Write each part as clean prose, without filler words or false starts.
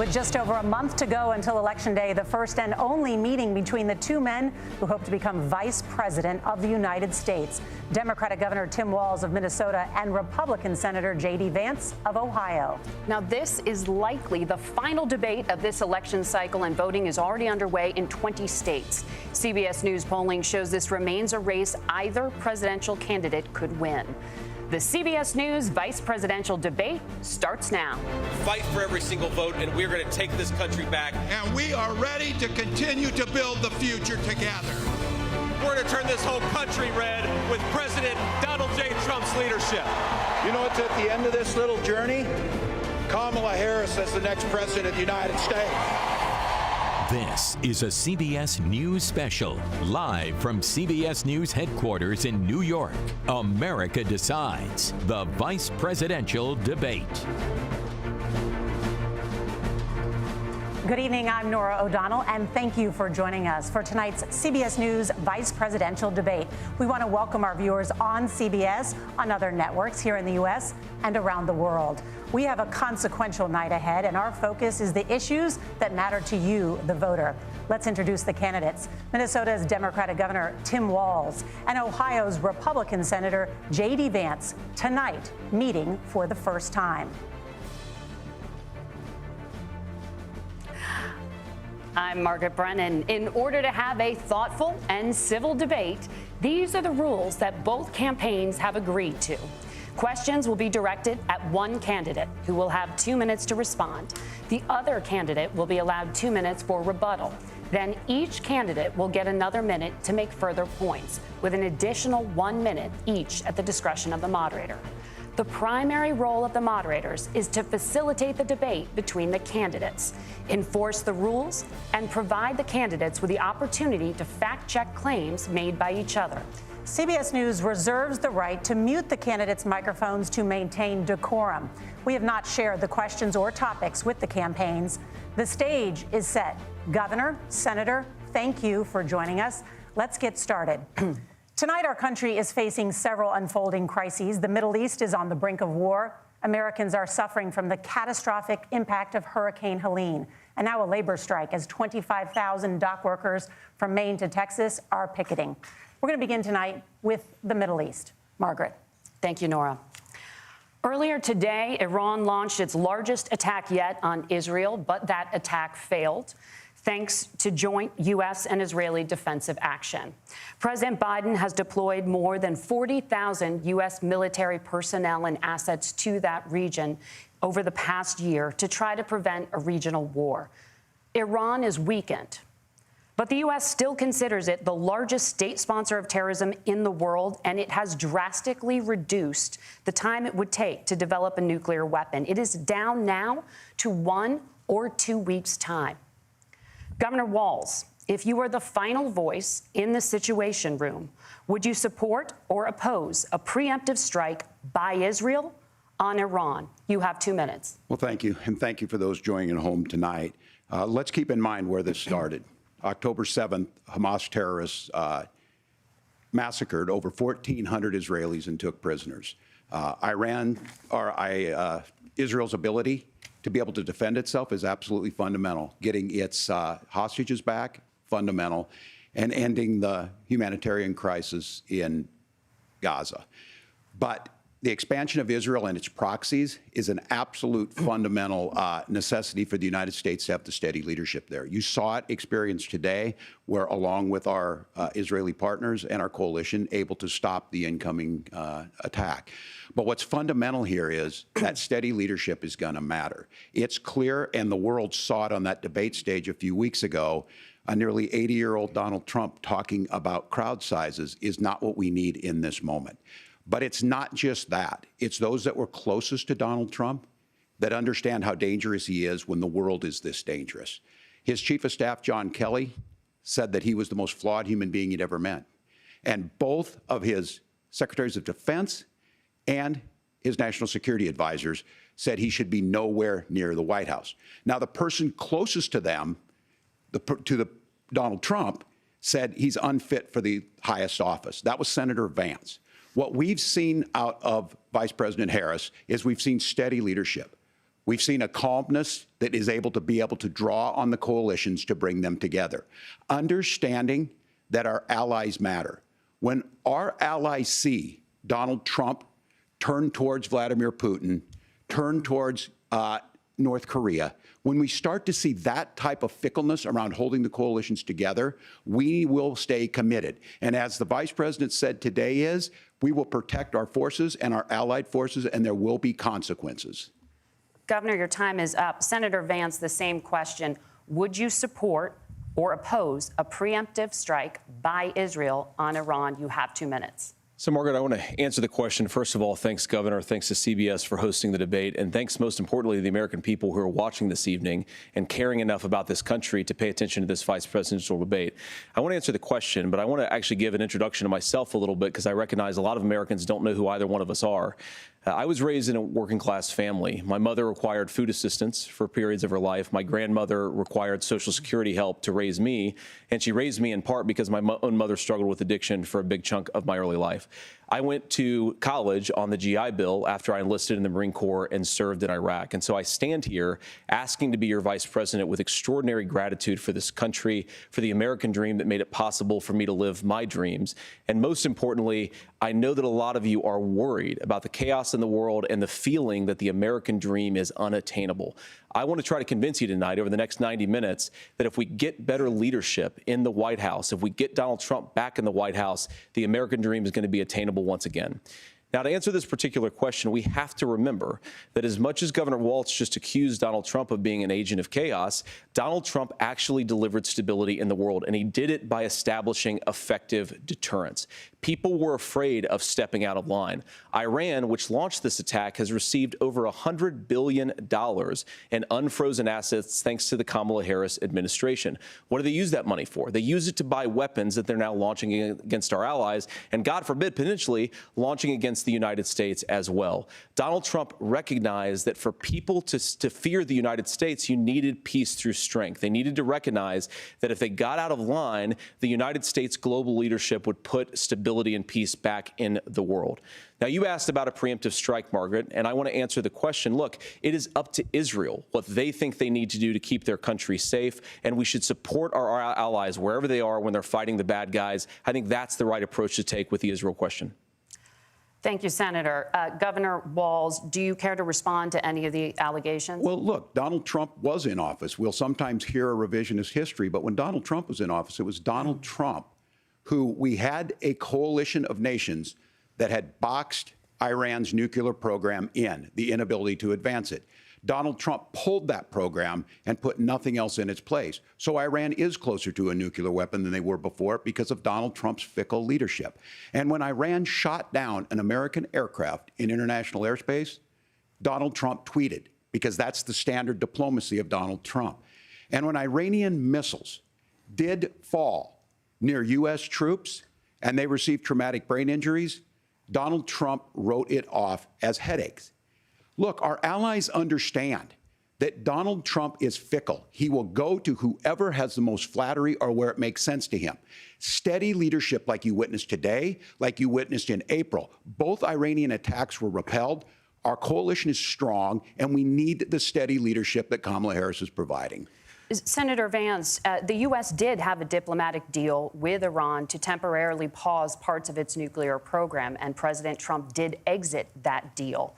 With just over a month to go until Election Day, the first and only meeting between the two men who hope to become Vice President of the United States, Democratic Governor Tim Walz of Minnesota and Republican Senator J.D. Vance of Ohio. Now, this is likely the final debate of this election cycle, and voting is already underway in 20 states. CBS News polling shows this remains a race either presidential candidate could win. The CBS News vice presidential debate starts now. Fight for every single vote, and we're going to take this country back. And we are ready to continue to build the future together. We're going to turn this whole country red with President Donald J. Trump's leadership. You know what's at the end of this little journey? Kamala Harris as the next president of the United States. This is a CBS News special, live from CBS News headquarters in New York. America Decides, the vice presidential debate. Good evening, I'm Norah O'Donnell, and thank you for joining us for tonight's CBS News Vice Presidential Debate. We want to welcome our viewers on CBS, on other networks here in the U.S. and around the world. We have a consequential night ahead, and our focus is the issues that matter to you, the voter. Let's introduce the candidates. Minnesota's Democratic Governor Tim Walz and Ohio's Republican Senator J.D. Vance, tonight meeting for the first time. I'm Margaret Brennan. In order to have a thoughtful and civil debate, these are the rules that both campaigns have agreed to. Questions will be directed at one candidate, who will have 2 minutes to respond. The other candidate will be allowed 2 minutes for rebuttal. Then each candidate will get another minute to make further points, with an additional 1 minute each at the discretion of the moderator. The primary role of the moderators is to facilitate the debate between the candidates, enforce the rules, and provide the candidates with the opportunity to fact-check claims made by each other. CBS News reserves the right to mute the candidates' microphones to maintain decorum. We have not shared the questions or topics with the campaigns. The stage is set. Governor, Senator, thank you for joining us. Let's get started. Tonight, our country is facing several unfolding crises. The Middle East is on the brink of war. Americans are suffering from the catastrophic impact of Hurricane Helene. And now a labor strike as 25,000 dock workers from Maine to Texas are picketing. We're going to begin tonight with the Middle East. Margaret. Thank you, Norah. Earlier today, Iran launched its largest attack yet on Israel, but that attack failed, thanks to joint U.S. and Israeli defensive action. President Biden has deployed more than 40,000 U.S. military personnel and assets to that region over the past year to try to prevent a regional war. Iran is weakened, but the U.S. still considers it the largest state sponsor of terrorism in the world, and it has drastically reduced the time it would take to develop a nuclear weapon. It is down now to 1 or 2 weeks' time. Governor Walz, if you were the final voice in the Situation Room, would you support or oppose a preemptive strike by Israel on Iran? You have 2 minutes. Well, thank you. And thank you for those joining at home tonight. Let's keep in mind where this started. October 7th, Hamas terrorists massacred over 1,400 Israelis and took prisoners. Israel's ability to be able to defend itself is absolutely fundamental. Getting its hostages back, fundamental, and ending the humanitarian crisis in Gaza. But the expansion of Israel and its proxies is an absolute fundamental necessity for the United States to have the steady leadership there. You saw it experienced today, where along with our Israeli partners and our coalition, able to stop the incoming attack. But what's fundamental here is that steady leadership is going to matter. It's clear, and the world saw it on that debate stage a few weeks ago, a nearly 80-year-old Donald Trump talking about crowd sizes is not what we need in this moment. But it's not just that. It's those that were closest to Donald Trump that understand how dangerous he is when the world is this dangerous. His chief of staff, John Kelly, said that he was the most flawed human being he'd ever met. And both of his secretaries of defense and his national security advisors said he should be nowhere near the White House. Now, the person closest to them, Donald Trump, said he's unfit for the highest office. That was Senator Vance. What we've seen out of Vice President Harris is we've seen steady leadership. We've seen a calmness that is able to draw on the coalitions to bring them together, understanding that our allies matter. When our allies see Donald Trump turn towards Vladimir Putin, turn towards North Korea, when we start to see that type of fickleness around holding the coalitions together, we will stay committed. And as the Vice President said today we will protect our forces and our allied forces, and there will be consequences. Governor, your time is up. Senator Vance, the same question. Would you support or oppose a preemptive strike by Israel on Iran? You have 2 minutes. So, Margaret, I want to answer the question. First of all, thanks, Governor. Thanks to CBS for hosting the debate. And thanks, most importantly, to the American people who are watching this evening and caring enough about this country to pay attention to this vice presidential debate. I want to answer the question, but I want to actually give an introduction to myself a little bit because I recognize a lot of Americans don't know who either one of us are. I was raised in a working-class family. My mother required food assistance for periods of her life. My grandmother required Social Security help to raise me, and she raised me in part because my own mother struggled with addiction for a big chunk of my early life. I went to college on the GI Bill after I enlisted in the Marine Corps and served in Iraq. And so I stand here asking to be your vice president with extraordinary gratitude for this country, for the American dream that made it possible for me to live my dreams. And most importantly, I know that a lot of you are worried about the chaos in the world and the feeling that the American dream is unattainable. I want to try to convince you tonight over the next 90 minutes that if we get better leadership in the White House, if we get Donald Trump back in the White House, the American dream is going to be attainable once again. Now, to answer this particular question, we have to remember that as much as Governor Walz just accused Donald Trump of being an agent of chaos, Donald Trump actually delivered stability in the world, and he did it by establishing effective deterrence. People were afraid of stepping out of line. Iran, which launched this attack, has received over $100 billion in unfrozen assets thanks to the Kamala Harris administration. What do they use that money for? They use it to buy weapons that they're now launching against our allies, and God forbid, potentially launching against the United States as well. Donald Trump recognized that for people to fear the United States, you needed peace through strength. They needed to recognize that if they got out of line, the United States global leadership would put stability and peace back in the world. Now, you asked about a preemptive strike, Margaret, and I want to answer the question. Look, it is up to Israel what they think they need to do to keep their country safe, and we should support our allies wherever they are when they're fighting the bad guys. I think that's the right approach to take with the Israel question. Thank you, Senator. Governor Walz, do you care to respond to any of the allegations? Well, look, Donald Trump was in office. We'll sometimes hear a revisionist history, but when Donald Trump was in office, it was Donald Trump who we had a coalition of nations that had boxed Iran's nuclear program in, the inability to advance it. Donald Trump pulled that program and put nothing else in its place. So Iran is closer to a nuclear weapon than they were before because of Donald Trump's fickle leadership. And when Iran shot down an American aircraft in international airspace, Donald Trump tweeted, because that's the standard diplomacy of Donald Trump. And when Iranian missiles did fall near U.S. troops and they received traumatic brain injuries, Donald Trump wrote it off as headaches. Look, our allies understand that Donald Trump is fickle. He will go to whoever has the most flattery or where it makes sense to him. Steady leadership like you witnessed today, like you witnessed in April. Both Iranian attacks were repelled. Our coalition is strong, and we need the steady leadership that Kamala Harris is providing. Senator Vance, the U.S. did have a diplomatic deal with Iran to temporarily pause parts of its nuclear program, and President Trump did exit that deal.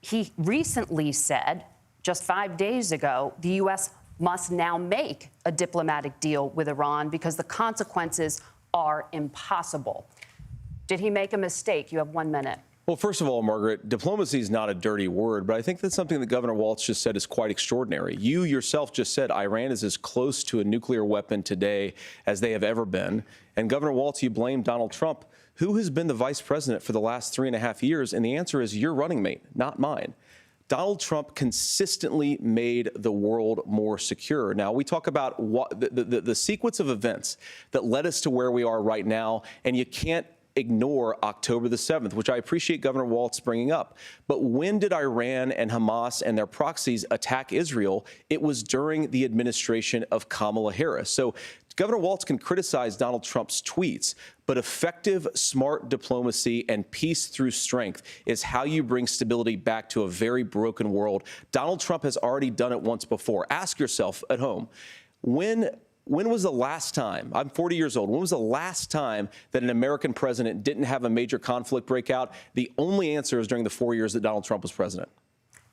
He recently said, just 5 days ago, the U.S. must now make a diplomatic deal with Iran because the consequences are impossible. Did he make a mistake? You have 1 minute. Well, first of all, Margaret, diplomacy is not a dirty word, but I think that's something that Governor Walz just said is quite extraordinary. You yourself just said Iran is as close to a nuclear weapon today as they have ever been. And Governor Walz, you blame Donald Trump. Who has been the vice president for the last 3.5 years? And the answer is your running mate, not mine. Donald Trump consistently made the world more secure. Now, we talk about the sequence of events that led us to where we are right now, and you can't ignore October the 7th, which I appreciate Governor Walz bringing up. But when did Iran and Hamas and their proxies attack Israel? It was during the administration of Kamala Harris. So Governor Walz can criticize Donald Trump's tweets, but effective, smart diplomacy and peace through strength is how you bring stability back to a very broken world. Donald Trump has already done it once before. Ask yourself at home, when was the last time, I'm 40 years old, when was the last time that an American president didn't have a major conflict break out? The only answer is during the 4 years that Donald Trump was president.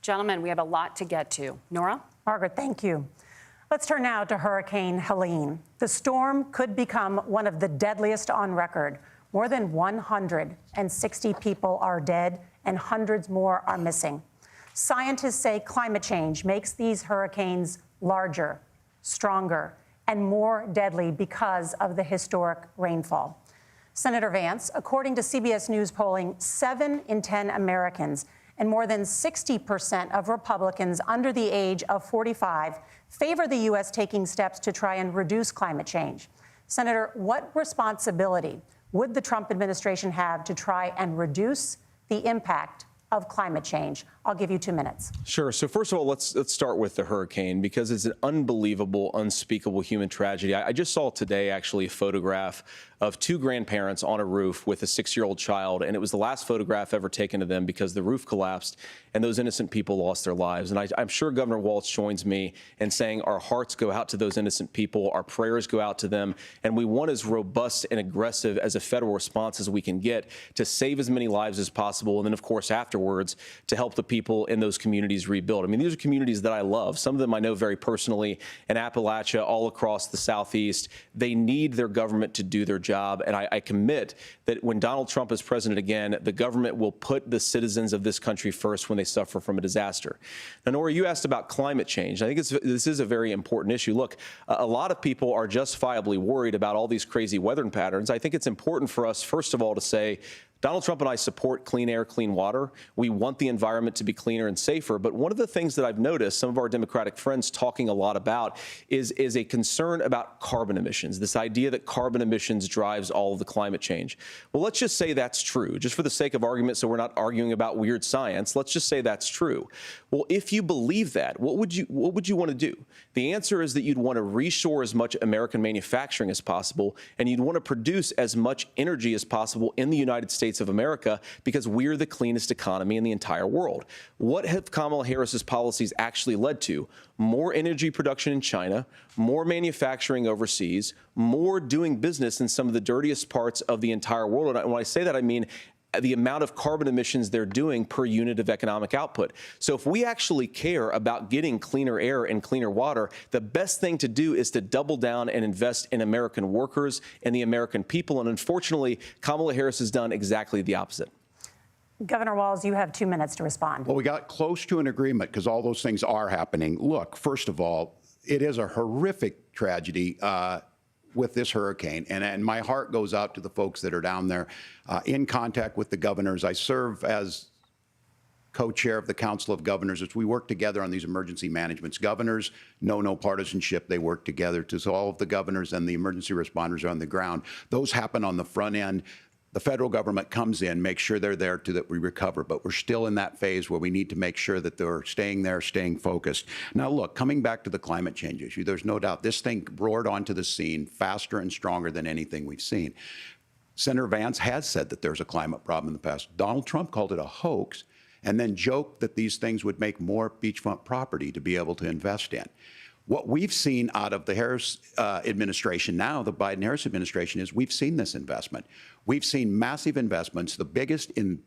Gentlemen, we have a lot to get to. Nora? Margaret, thank you. Let's turn now to Hurricane Helene. The storm could become one of the deadliest on record. More than 160 people are dead and hundreds more are missing. Scientists say climate change makes these hurricanes larger, stronger, and more deadly because of the historic rainfall. Senator Vance, according to CBS News polling, 7 in 10 Americans and more than 60% of Republicans under the age of 45 favor the U.S. taking steps to try and reduce climate change. Senator, what responsibility would the Trump administration have to try and reduce the impact of climate change? I'll give you 2 minutes. Sure. So first of all, let's start with the hurricane, because it's an unbelievable, unspeakable human tragedy. I just saw today, actually, a photograph of 2 grandparents on a roof with a 6-year-old child, and it was the last photograph ever taken of them because the roof collapsed and those innocent people lost their lives. And I'm sure Governor Walz joins me in saying our hearts go out to those innocent people, our prayers go out to them, and we want as robust and aggressive as a federal response as we can get to save as many lives as possible, and then, of course, afterwards, to help the people in those communities rebuild. I mean, these are communities that I love. Some of them I know very personally in Appalachia, all across the Southeast. They need their government to do their job, and I commit that when Donald Trump is president again, the government will put the citizens of this country first when they suffer from a disaster. Now, Nora, you asked about climate change. I think this is a very important issue. Look, a lot of people are justifiably worried about all these crazy weather patterns. I think it's important for us, first of all, to say, Donald Trump and I support clean air, clean water. We want the environment to be cleaner and safer. But one of the things that I've noticed some of our Democratic friends talking a lot about is a concern about carbon emissions, this idea that carbon emissions drives all of the climate change. Well, let's just say that's true, just for the sake of argument, so we're not arguing about weird science. Let's just say that's true. Well, if you believe that, what would you want to do? The answer is that you'd want to reshore as much American manufacturing as possible, and you'd want to produce as much energy as possible in the United States of America, because we're the cleanest economy in the entire world. What have Kamala Harris's policies actually led to? More energy production in China, more manufacturing overseas, more doing business in some of the dirtiest parts of the entire world. And when I say that, I mean the amount of carbon emissions they're doing per unit of economic output. So if we actually care about getting cleaner air and cleaner water, the best thing to do is to double down and invest in American workers and the American people. And unfortunately, Kamala Harris has done exactly the opposite. Governor Walz, you have 2 minutes to respond. Well, we got close to an agreement because all those things are happening. Look, first of all, it is a horrific tragedy with this hurricane, and my heart goes out to the folks that are down there in contact with the governors. I serve as co-chair of the Council of Governors as we work together on these emergency managements. Governors know no partisanship. They work together. So all of the governors and the emergency responders are on the ground. Those happen on the front end. The federal government comes in, makes sure they're there that we recover, but we're still in that phase where we need to make sure that they're staying there, staying focused. Now, look, coming back to the climate change issue, there's no doubt this thing roared onto the scene faster and stronger than anything we've seen. Senator Vance has said that there's a climate problem in the past. Donald Trump called it a hoax and then joked that these things would make more beachfront property to be able to invest in. What we've seen out of the Harris administration now, the Biden-Harris administration, is we've seen this investment. We've seen massive investments, the biggest in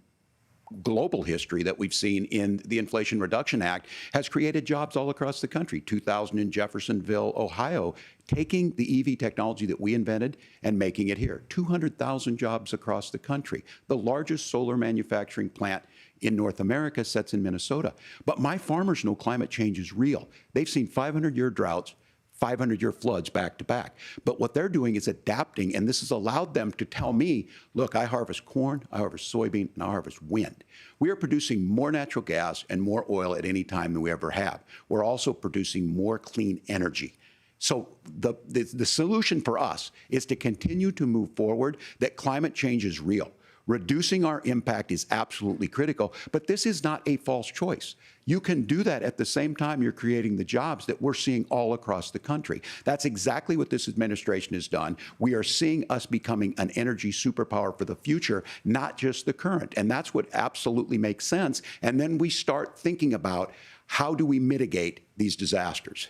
global history that we've seen in the Inflation Reduction Act, has created jobs all across the country. 2,000 in Jeffersonville, Ohio, taking the EV technology that we invented and making it here. 200,000 jobs across the country. The largest solar manufacturing plant in North America sits in Minnesota. But my farmers know climate change is real. They've seen 500-year droughts, 500-year floods back to back. But what they're doing is adapting, and this has allowed them to tell me, look, I harvest corn, I harvest soybean, and I harvest wind. We are producing more natural gas and more oil at any time than we ever have. We're also producing more clean energy. So the solution for us is to continue to move forward that climate change is real. Reducing our impact is absolutely critical, but this is not a false choice. You can do that at the same time you're creating the jobs that we're seeing all across the country. That's exactly what this administration has done. We are seeing us becoming an energy superpower for the future, not just the current. And that's what absolutely makes sense. And then we start thinking about how do we mitigate these disasters.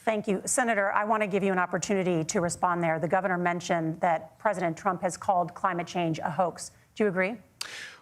Thank you. Senator, I want to give you an opportunity to respond there. The governor mentioned that President Trump has called climate change a hoax. Do you agree?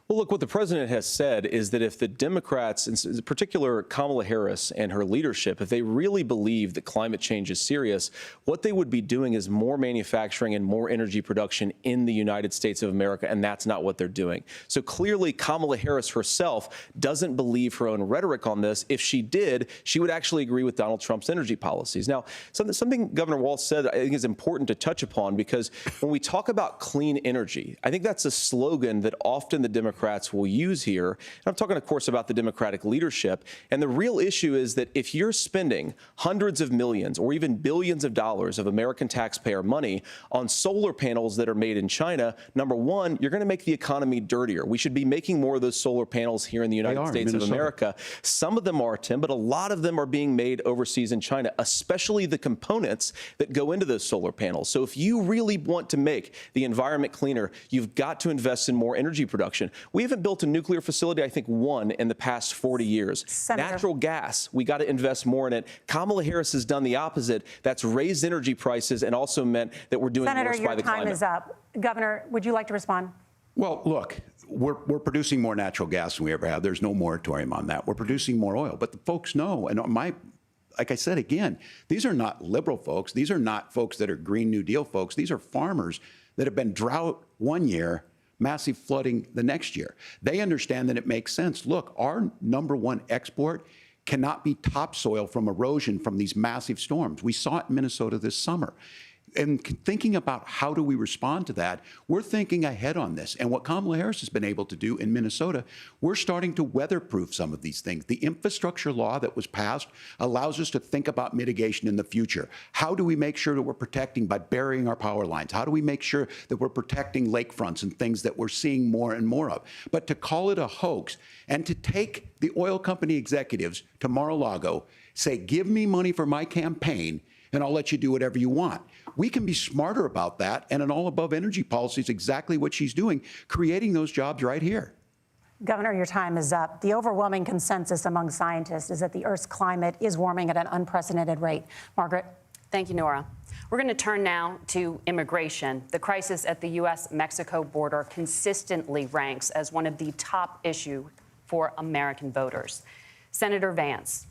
Well, look, what the president has said is that if the Democrats, in particular Kamala Harris and her leadership, if they really believe that climate change is serious, what they would be doing is more manufacturing and more energy production in the United States of America, and that's not what they're doing. So clearly, Kamala Harris herself doesn't believe her own rhetoric on this. If she did, she would actually agree with Donald Trump's energy policies. Now, something Governor Walz said I think is important to touch upon, because when we talk about clean energy, I think that's a slogan that often the Democrats will use here. And I'm talking, of course, about the Democratic leadership. And the real issue is that if you're spending hundreds of millions or even billions of dollars of American taxpayer money on solar panels that are made in China, number one, you're going to make the economy dirtier. We should be making more of those solar panels here in the United States of America. Some of them are, Tim, but a lot of them are being made overseas in China, especially the components that go into those solar panels. So if you really want to make the environment cleaner, you've got to invest in more energy production. We haven't built a nuclear facility, I think, one in the past 40 years. Senator. Natural gas, we got to invest more in it. Kamala Harris has done the opposite. That's raised energy prices and also meant that we're doing Senator, worse by the climate. Senator, your time is up. Governor, would you like to respond? Well, look, we're producing more natural gas than we ever have. There's no moratorium on that. We're producing more oil. But the folks know, and like I said again, these are not liberal folks. These are not folks that are Green New Deal folks. These are farmers that have been drought one year, massive flooding the next year. They understand that it makes sense. Look, our number one export cannot be topsoil from erosion from these massive storms. We saw it in Minnesota this summer. And thinking about how do we respond to that, we're thinking ahead on this. And what Kamala Harris has been able to do in Minnesota, we're starting to weatherproof some of these things. The infrastructure law that was passed allows us to think about mitigation in the future. How do we make sure that we're protecting by burying our power lines? How do we make sure that we're protecting lakefronts and things that we're seeing more and more of? But to call it a hoax and to take the oil company executives to Mar-a-Lago, say, give me money for my campaign, and I'll let you do whatever you want. We can be smarter about that, and an all-above energy policy is exactly what she's doing, creating those jobs right here. Governor, your time is up. The overwhelming consensus among scientists is that the Earth's climate is warming at an unprecedented rate. Margaret? Thank you, Nora. We're going to turn now to immigration. The crisis at the U.S.-Mexico border consistently ranks as one of the top issues for American voters. Senator Vance,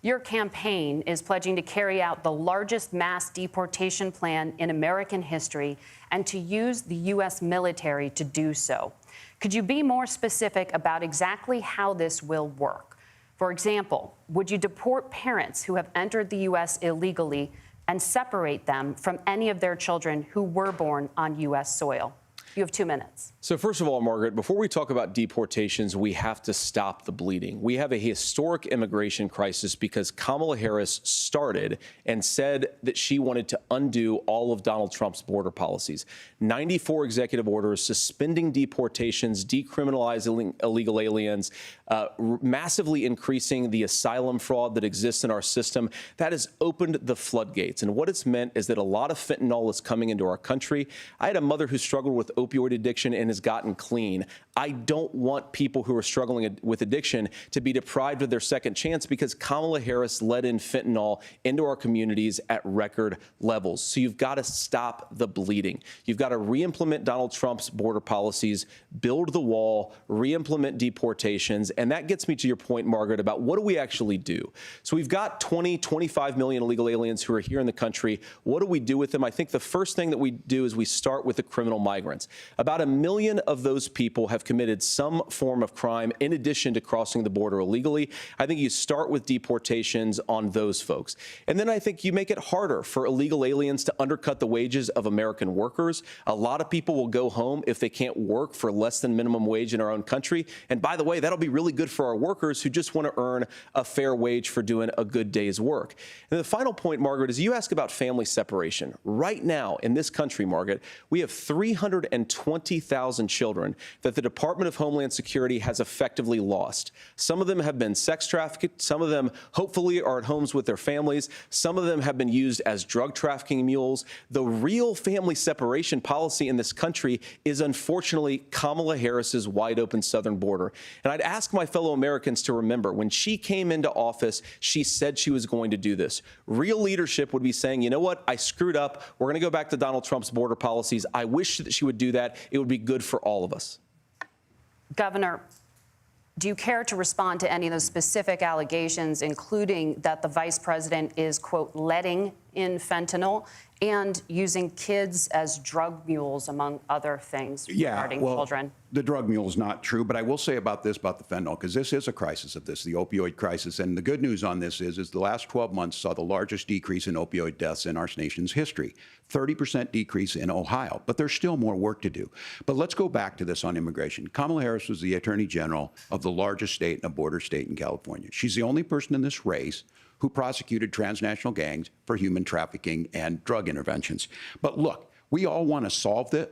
your campaign is pledging to carry out the largest mass deportation plan in American history and to use the U.S. military to do so. Could you be more specific about exactly how this will work? For example, would you deport parents who have entered the U.S. illegally and separate them from any of their children who were born on U.S. soil? You have 2 minutes. So first of all, Margaret, before we talk about deportations, we have to stop the bleeding. We have a historic immigration crisis because Kamala Harris started and said that she wanted to undo all of Donald Trump's border policies. 94 executive orders suspending deportations, decriminalizing illegal aliens, massively increasing the asylum fraud that exists in our system. That has opened the floodgates. And what it's meant is that a lot of fentanyl is coming into our country. I had a mother who struggled with opioid addiction and has gotten clean. I don't want people who are struggling with addiction to be deprived of their second chance because Kamala Harris let in fentanyl into our communities at record levels. So you've got to stop the bleeding. You've got to re-implement Donald Trump's border policies, build the wall, re-implement deportations. And that gets me to your point, Margaret, about what do we actually do? So we've got 25 million illegal aliens who are here in the country. What do we do with them? I think the first thing that we do is we start with the criminal migrants. migrants. About 1 million of those people have committed some form of crime in addition to crossing the border illegally. I think you start with deportations on those folks. And then I think you make it harder for illegal aliens to undercut the wages of American workers. A lot of people will go home if they can't work for less than minimum wage in our own country. And by the way, that'll be really good for our workers who just want to earn a fair wage for doing a good day's work. And the final point, Margaret, is you ask about family separation. Right now in this country, Margaret, we have 320,000 children that the Department of Homeland Security has effectively lost. Some of them have been sex trafficked. Some of them hopefully are at homes with their families. Some of them have been used as drug trafficking mules. The real family separation policy in this country is unfortunately Kamala Harris's wide open southern border. And I'd ask my fellow Americans to remember when she came into office, she said she was going to do this. Real leadership would be saying, you know what, I screwed up. We're going to go back to Donald Trump's border policies. I wish that she would do that. It would be good for all of us. Governor, do you care to respond to any of those specific allegations, including that the vice president is, quote, letting in fentanyl and using kids as drug mules, among other things regarding children? The drug mule is not true, but I will say about this, about the fentanyl, because this is a crisis of this, the opioid crisis. And the good news on this is the last 12 months saw the largest decrease in opioid deaths in our nation's history, 30% decrease in Ohio. But there's still more work to do. But let's go back to this on immigration. Kamala Harris was the Attorney General of the largest state and a border state in California. She's the only person in this race who prosecuted transnational gangs for human trafficking and drug interventions. But look, we all want to solve this.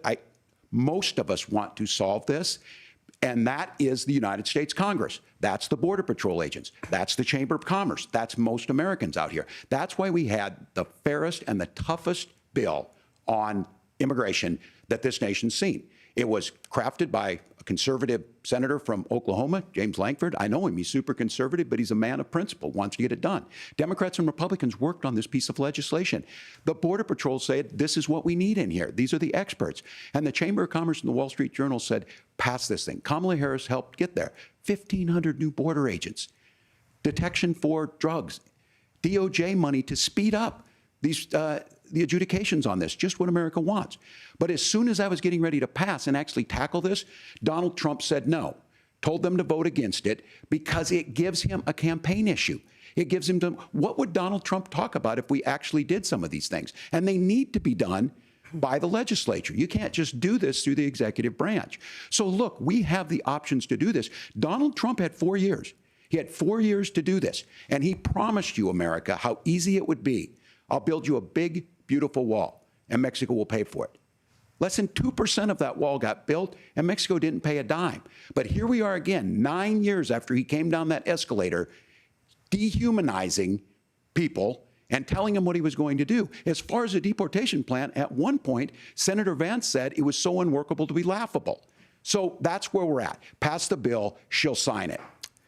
Most of us want to solve this, and that is the United States Congress. That's the Border Patrol agents. That's the Chamber of Commerce. That's most Americans out here. That's why we had the fairest and the toughest bill on immigration that this nation's seen. It was crafted by a conservative senator from Oklahoma, James Lankford. I know him. He's super conservative, but he's a man of principle, wants to get it done. Democrats and Republicans worked on this piece of legislation. The Border Patrol said, this is what we need in here. These are the experts. And the Chamber of Commerce and the Wall Street Journal said, pass this thing. Kamala Harris helped get there. 1,500 new border agents, detection for drugs, DOJ money to speed up these the adjudications on this, just what America wants. But as soon as I was getting ready to pass and actually tackle this, Donald Trump said no, told them to vote against it because it gives him a campaign issue. It gives him what would Donald Trump talk about if we actually did some of these things? And they need to be done by the legislature. You can't just do this through the executive branch. So look, we have the options to do this. Donald Trump had 4 years. He had 4 years to do this. And he promised you, America, how easy it would be. I'll build you a big, beautiful wall, and Mexico will pay for it. Less than 2% of that wall got built, and Mexico didn't pay a dime. But here we are again, 9 years after he came down that escalator, dehumanizing people and telling them what he was going to do. As far as the deportation plan, at one point, Senator Vance said it was so unworkable to be laughable. So that's where we're at. Pass the bill, she'll sign it.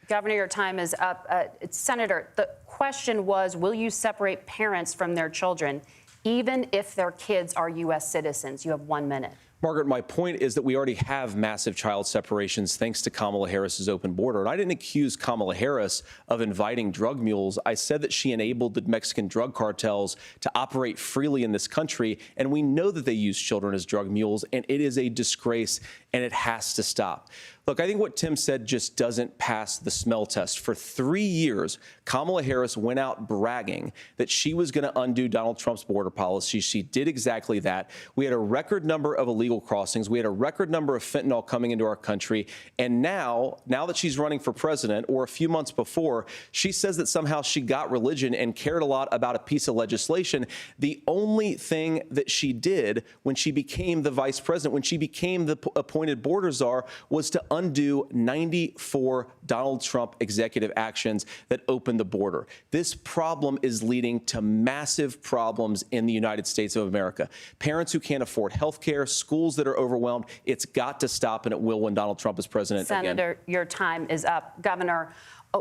Governor, your time is up. Senator, the question was, will you separate parents from their children, even if their kids are U.S. citizens? You have 1 minute. Margaret, my point is that we already have massive child separations thanks to Kamala Harris's open border. And I didn't accuse Kamala Harris of inviting drug mules. I said that she enabled the Mexican drug cartels to operate freely in this country. And we know that they use children as drug mules, and it is a disgrace, and it has to stop. Look, I think what Tim said just doesn't pass the smell test. For 3 years, Kamala Harris went out bragging that she was going to undo Donald Trump's border policy. She did exactly that. We had a record number of illegal crossings. We had a record number of fentanyl coming into our country. And now that she's running for president, or a few months before, she says that somehow she got religion and cared a lot about a piece of legislation. The only thing that she did when she became the vice president, when she became the appointed border czar, was to undo 94 Donald Trump executive actions that opened the border. This problem is leading to massive problems in the United States of America. Parents who can't afford health care, schools that are overwhelmed. It's got to stop, and it will when Donald Trump is president again. Senator, your time is up. Governor,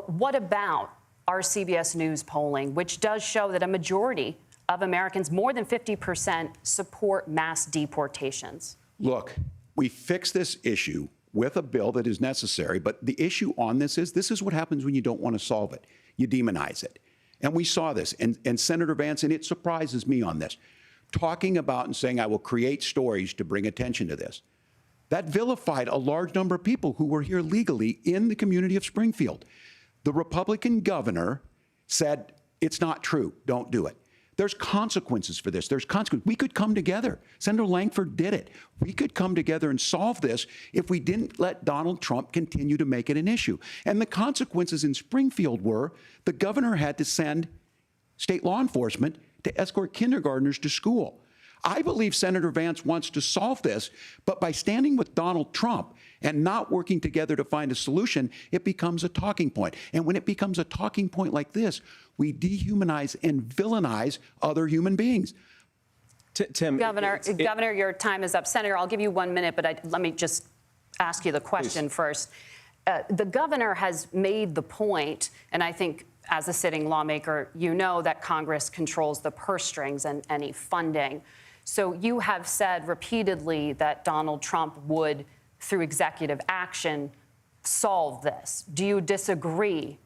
what about our CBS News polling, which does show that a majority of Americans, more than 50%, support mass deportations? Look, we fix this issue with a bill that is necessary, but the issue on this is what happens when you don't want to solve it. You demonize it. And we saw this, and Senator Vance, and it surprises me on this, talking about and saying, I will create stories to bring attention to this. That vilified a large number of people who were here legally in the community of Springfield. The Republican governor said, it's not true, don't do it. There's consequences for this. There's consequences. We could come together. Senator Langford did it. We could come together and solve this if we didn't let Donald Trump continue to make it an issue. And the consequences in Springfield were the governor had to send state law enforcement to escort kindergartners to school. I believe Senator Vance wants to solve this, but by standing with Donald Trump and not working together to find a solution, it becomes a talking point. And when it becomes a talking point like this, we dehumanize and villainize other human beings. Tim, Governor, your time is up. Senator, I'll give you 1 minute, but let me just ask you the question first. The governor has made the point, and I think as a sitting lawmaker, you know that Congress controls the purse strings and any funding. So you have said repeatedly that Donald Trump would, through executive action, solve this. Do you disagree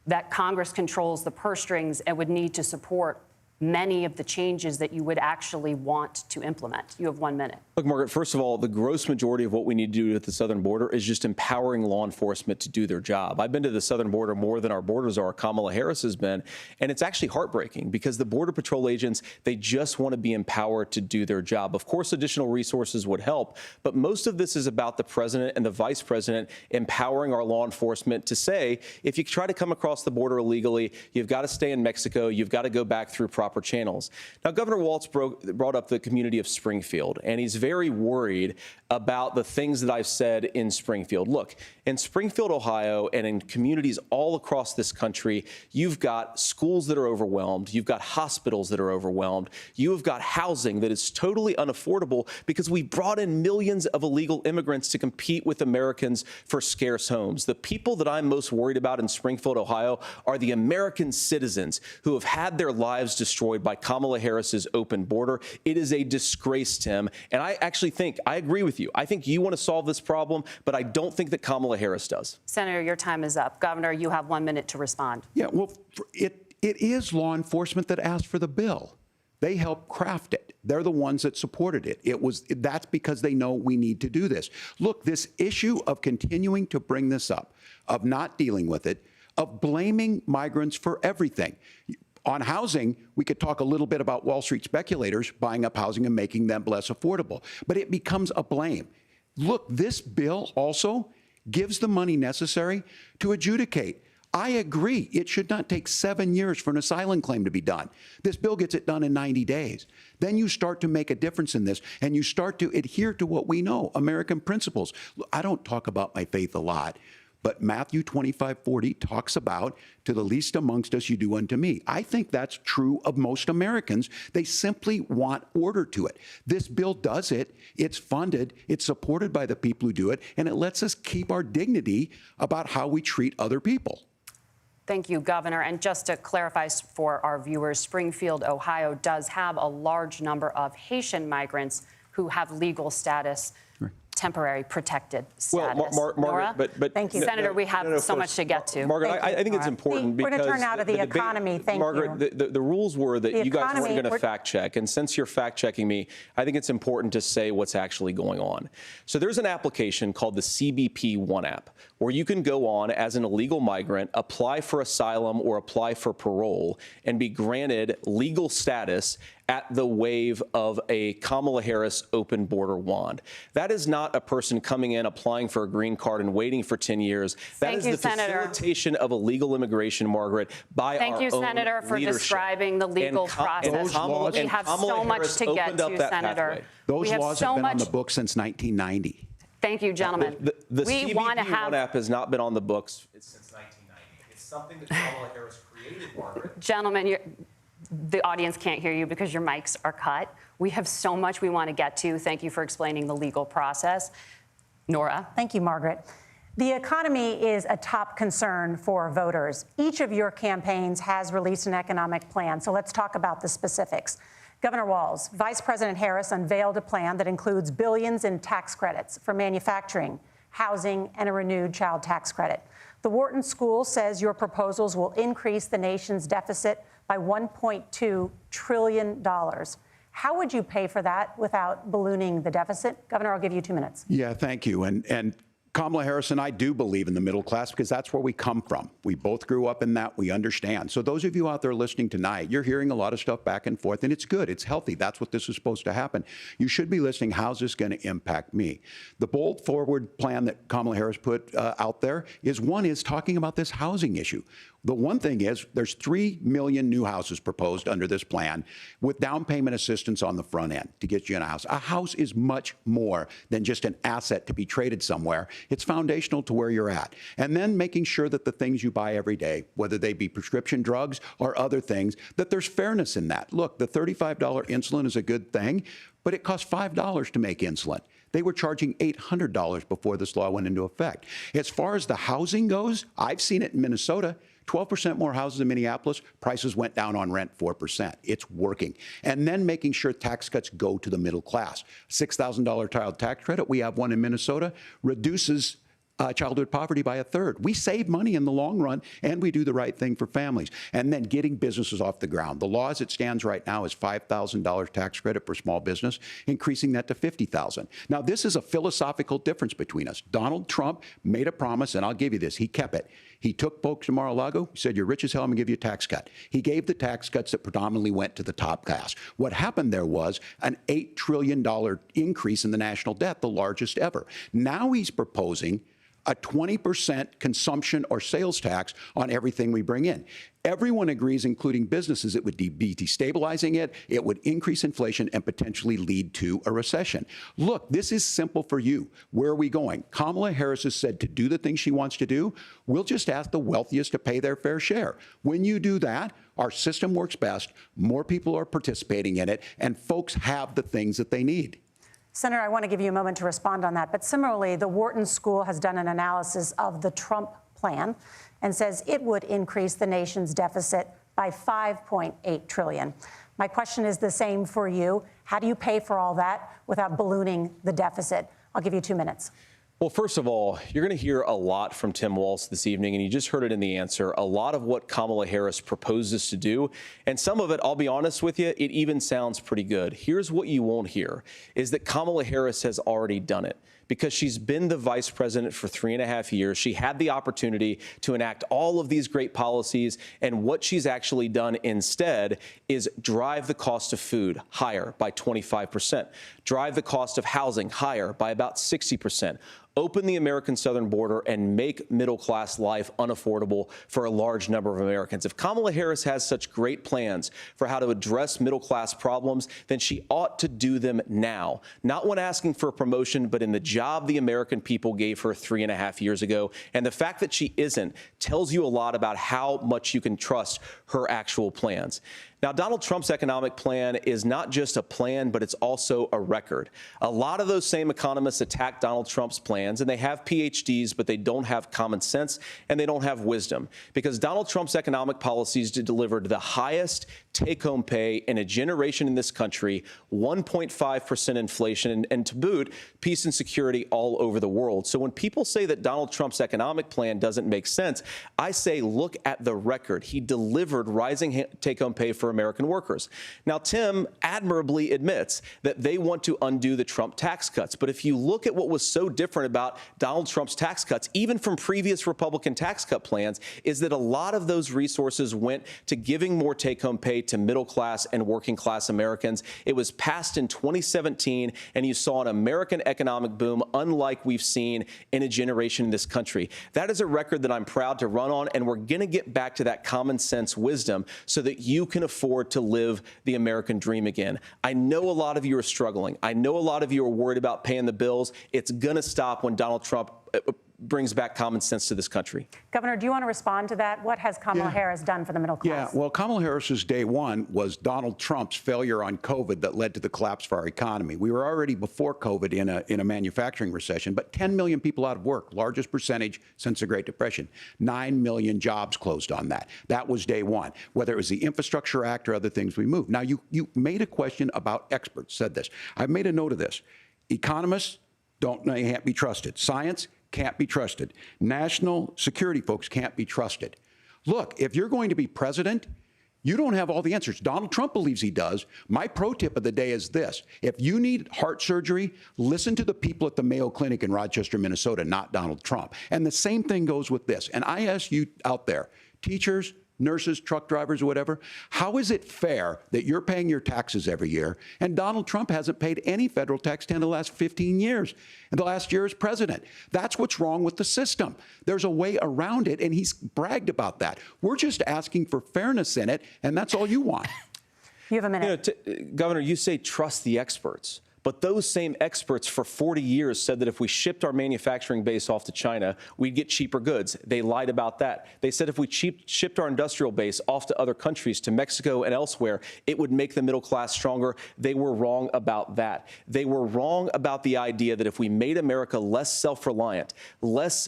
that Congress controls the purse strings and would need to support many of the changes that you would actually want to implement? You have 1 minute. Look, Margaret, first of all, the gross majority of what we need to do at the southern border is just empowering law enforcement to do their job. I've been to the southern border more than our borders are. Kamala Harris has been. And it's actually heartbreaking because the Border Patrol agents, they just want to be empowered to do their job. Of course, additional resources would help, but most of this is about the president and the vice president empowering our law enforcement to say, if you try to come across the border illegally, you've got to stay in Mexico, you've got to go back through proper channels. Now, Governor Walz brought up the community of Springfield, and he's very worried about the things that I've said in Springfield. Look, in Springfield, Ohio, and in communities all across this country, you've got schools that are overwhelmed. You've got hospitals that are overwhelmed. You have got housing that is totally unaffordable because we brought in millions of illegal immigrants to compete with Americans for scarce homes. The people that I'm most worried about in Springfield, Ohio, are the American citizens who have had their lives destroyed by Kamala Harris's open border. It is a disgrace, Tim. And I actually think, I agree with you. I think you want to solve this problem, but I don't think that Kamala Harris does. Senator, your time is up. Governor, you have 1 minute to respond. Yeah, well, it is law enforcement that asked for the bill. They helped craft it. They're the ones that supported it. That's because they know we need to do this. Look, this issue of continuing to bring this up, of not dealing with it, of blaming migrants for everything. On housing, we could talk a little bit about Wall Street speculators buying up housing and making them less affordable, but it becomes a blame. Look, this bill also gives the money necessary to adjudicate. I agree, it should not take 7 years for an asylum claim to be done. This bill gets it done in 90 days. Then you start to make a difference in this, and you start to adhere to what we know, American principles. I don't talk about my faith a lot, but Matthew 25:40 talks about, to the least amongst us you do unto me. I think that's true of most Americans. They simply want order to it. This bill does it. It's funded. It's supported by the people who do it. And it lets us keep our dignity about how we treat other people. Thank you, Governor. And just to clarify for our viewers, Springfield, Ohio does have a large number of Haitian migrants who have legal status, temporary protected status. Well, Margaret, but thank you, Senator. We have so much to get to. Margaret, I think it's important because we're going to turn now to the economy. Thank you, Margaret. The rules were that you guys weren't going to fact check, and since you're fact checking me, I think it's important to say what's actually going on. So there's an application called the CBP One app, where you can go on as an illegal migrant, apply for asylum or apply for parole, and be granted legal status at the wave of a Kamala Harris open border wand. That is not a person coming in, applying for a green card and waiting for 10 years. That is the facilitation of illegal immigration, Margaret, by our own leadership. Thank you, Senator, for describing the legal process. We have so much to get to, Senator. Those laws have been on the books since 1990. Thank you, gentlemen. The CBP One app has not been on the books since 1990. It's something that Kamala Harris created, Margaret. Gentlemen, the audience can't hear you because your mics are cut. We have so much we want to get to. Thank you for explaining the legal process. Nora. Thank you, Margaret. The economy is a top concern for voters. Each of your campaigns has released an economic plan, so let's talk about the specifics. Governor Walz, Vice President Harris unveiled a plan that includes billions in tax credits for manufacturing, housing, and a renewed child tax credit. The Wharton School says your proposals will increase the nation's deficit by $1.2 trillion. How would you pay for that without ballooning the deficit? Governor, I'll give you 2 minutes. Yeah, thank you. And Kamala Harris and I do believe in the middle class because that's where we come from. We both grew up in that. We understand. So those of you out there listening tonight, you're hearing a lot of stuff back and forth, and it's good. It's healthy. That's what this is supposed to happen. You should be listening. How's this going to impact me? The bold forward plan that Kamala Harris put out there is talking about this housing issue. The one thing is there's 3 million new houses proposed under this plan with down payment assistance on the front end to get you in a house. A house is much more than just an asset to be traded somewhere. It's foundational to where you're at. And then making sure that the things you buy every day, whether they be prescription drugs or other things, that there's fairness in that. Look, the $35 insulin is a good thing, but it costs $5 to make insulin. They were charging $800 before this law went into effect. As far as the housing goes, I've seen it in Minnesota. 12% more houses in Minneapolis, prices went down on rent 4%. It's working. And then making sure tax cuts go to the middle class. $6,000 child tax credit, we have one in Minnesota, reduces childhood poverty by 1/3. We save money in the long run, and we do the right thing for families. And then getting businesses off the ground. The law as it stands right now is $5,000 tax credit for small business, increasing that to $50,000. Now, this is a philosophical difference between us. Donald Trump made a promise, and I'll give you this. He kept it. He took folks to Mar-a-Lago, said, you're rich as hell, I'm going to give you a tax cut. He gave the tax cuts that predominantly went to the top class. What happened there was an $8 trillion increase in the national debt, the largest ever. Now he's proposing a 20% consumption or sales tax on everything we bring in. Everyone agrees, including businesses, it would be destabilizing it, it would increase inflation and potentially lead to a recession. Look, this is simple for you. Where are we going? Kamala Harris has said to do the things she wants to do, we'll just ask the wealthiest to pay their fair share. When you do that, our system works best, more people are participating in it, and folks have the things that they need. Senator, I want to give you a moment to respond on that. But similarly, the Wharton School has done an analysis of the Trump plan and says it would increase the nation's deficit by $5.8 trillion. My question is the same for you. How do you pay for all that without ballooning the deficit? I'll give you 2 minutes. Well, first of all, you're going to hear a lot from Tim Walz this evening, and you just heard it in the answer, a lot of what Kamala Harris proposes to do. And some of it, I'll be honest with you, it even sounds pretty good. Here's what you won't hear, is that Kamala Harris has already done it. Because she's been the vice president for 3.5 years. She had the opportunity to enact all of these great policies. And what she's actually done instead is drive the cost of food higher by 25%, drive the cost of housing higher by about 60%. Open the American southern border and make middle-class life unaffordable for a large number of Americans. If Kamala Harris has such great plans for how to address middle-class problems, then she ought to do them now. Not when asking for a promotion, but in the job the American people gave her 3.5 years ago. And the fact that she isn't tells you a lot about how much you can trust her actual plans. Now, Donald Trump's economic plan is not just a plan, but it's also a record. A lot of those same economists attack Donald Trump's plans, and they have PhDs, but they don't have common sense and they don't have wisdom. Because Donald Trump's economic policies delivered the highest take-home pay in a generation in this country, 1.5% inflation, and to boot, peace and security all over the world. So when people say that Donald Trump's economic plan doesn't make sense, I say look at the record. He delivered rising take-home pay for American workers. Now, Tim admirably admits that they want to undo the Trump tax cuts. But if you look at what was so different about Donald Trump's tax cuts, even from previous Republican tax cut plans, is that a lot of those resources went to giving more take-home pay to middle-class and working-class Americans. It was passed in 2017, and you saw an American economic boom unlike we've seen in a generation in this country. That is a record that I'm proud to run on, and we're going to get back to that common sense wisdom so that you can afford to live the American dream again. I know a lot of you are struggling. I know a lot of you are worried about paying the bills. It's going to stop when Donald Trump brings back common sense to this country. Governor, do you want to respond to that? What has Kamala Harris done for the middle class? Yeah, well, Kamala Harris's day one was Donald Trump's failure on COVID that led to the collapse of our economy. We were already before COVID in a manufacturing recession, but 10 million people out of work, largest percentage since the Great Depression. 9 million jobs closed on that. That was day one, whether it was the Infrastructure Act or other things we moved. Now, you made a question about experts, said this. I've made a note of this. Economists can't be trusted. Science can't be trusted. National security folks can't be trusted. Look, if you're going to be president, You don't have all the answers. Donald Trump believes he does. My pro tip of the day is this. If you need heart surgery, listen to the people at the Mayo Clinic in Rochester, Minnesota, not Donald Trump. And the same thing goes with this. And I ask you out there, teachers, nurses, truck drivers, whatever, how is it fair that you're paying your taxes every year and Donald Trump hasn't paid any federal tax in the last 15 years, and the last year as president? That's what's wrong with the system. There's a way around it, and he's bragged about that. We're just asking for fairness in it, and that's all you want. You have a minute. Governor, you say trust the experts. But those same experts for 40 years said that if we shipped our manufacturing base off to China, we'd get cheaper goods. They lied about that. They said if we shipped our industrial base off to other countries, to Mexico and elsewhere, it would make the middle class stronger. They were wrong about that. They were wrong about the idea that if we made America less self-reliant, less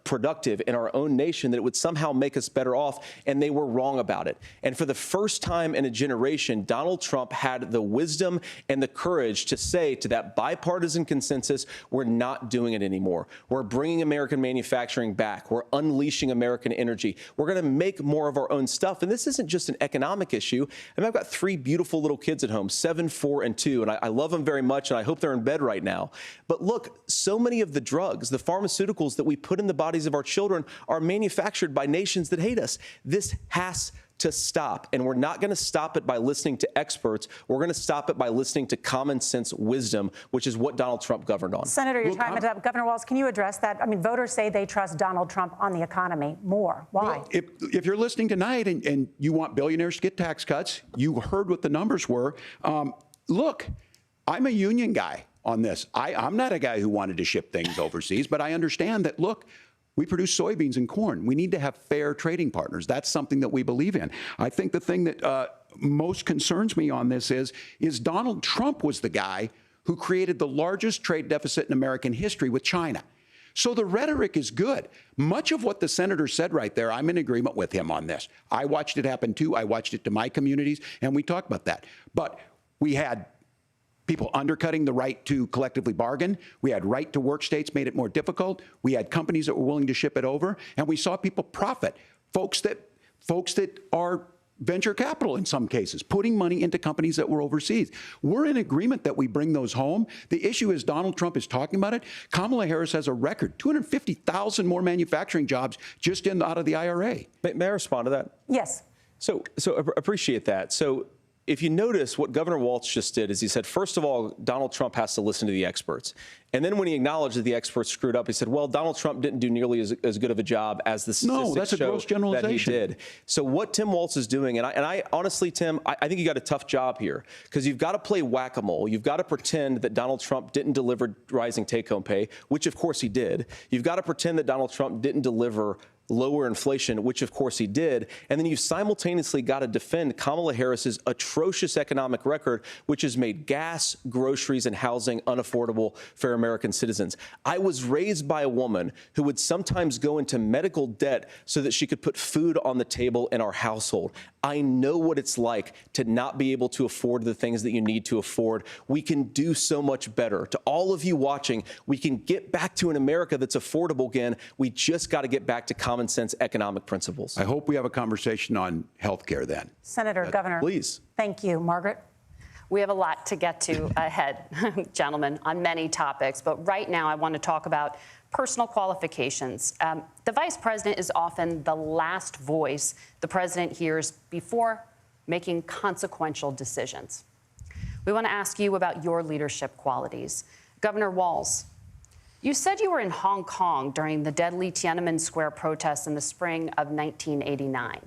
productive in our own nation, that it would somehow make us better off, and they were wrong about it. And for the first time in a generation, Donald Trump had the wisdom and the courage to say to that bipartisan consensus, we're not doing it anymore. We're bringing American manufacturing back. We're unleashing American energy. We're going to make more of our own stuff. And this isn't just an economic issue. I mean, I've got 3 beautiful little kids at home, 7, 4, and 2, and I love them very much, and I hope they're in bed right now. But look, so many of the drugs, the pharmaceuticals that we put in the bodies of our children are manufactured by nations that hate us. This has to stop, and we're not going to stop it by listening to experts. We're going to stop it by listening to common sense wisdom, which is what Donald Trump governed on. Senator, your time is up. Governor Walz, can you address that? I mean, voters say they trust Donald Trump on the economy more. Why? Well, if you're listening tonight and you want billionaires to get tax cuts, you heard what the numbers were. Look, I'm a union guy on this. I'm not a guy who wanted to ship things overseas, but I understand that, look, we produce soybeans and corn. We need to have fair trading partners. That's something that we believe in. I think the thing that most concerns me on this is Donald Trump was the guy who created the largest trade deficit in American history with China. So the rhetoric is good. Much of what the senator said right there, I'm in agreement with him on this. I watched it happen too. I watched it to my communities, and we talked about that. But we had people undercutting the right to collectively bargain. We had right to work states made it more difficult. We had companies that were willing to ship it over, and we saw people profit. Folks that are venture capital in some cases, putting money into companies that were overseas. We're in agreement that we bring those home. The issue is Donald Trump is talking about it. Kamala Harris has a record, 250,000 more manufacturing jobs just out of the IRA. May I respond to that? Yes. So appreciate that. So if you notice, what Governor Walz just did is he said, first of all, Donald Trump has to listen to the experts. And then when he acknowledged that the experts screwed up, he said, well, Donald Trump didn't do nearly as good of a job as the statistics show that he did. So what Tim Walz is doing, and I honestly, Tim, I think you got a tough job here, because you've got to play whack-a-mole. You've got to pretend that Donald Trump didn't deliver rising take-home pay, which of course he did. You've got to pretend that Donald Trump didn't deliver lower inflation, which of course he did. And then you've simultaneously got to defend Kamala Harris's atrocious economic record, which has made gas, groceries, and housing unaffordable for American citizens. I was raised by a woman who would sometimes go into medical debt so that she could put food on the table in our household. I know what it's like to not be able to afford the things that you need to afford. We can do so much better. To all of you watching, we can get back to an America that's affordable again. We just got to get back to common sense economic principles. I hope we have a conversation on health care then. Senator, Governor. Please. Thank you. Margaret? We have a lot to get to ahead, gentlemen, on many topics. But right now, I want to talk about personal qualifications. The vice president is often the last voice the president hears before making consequential decisions. We want to ask you about your leadership qualities. Governor Walz, you said you were in Hong Kong during the deadly Tiananmen Square protests in the spring of 1989.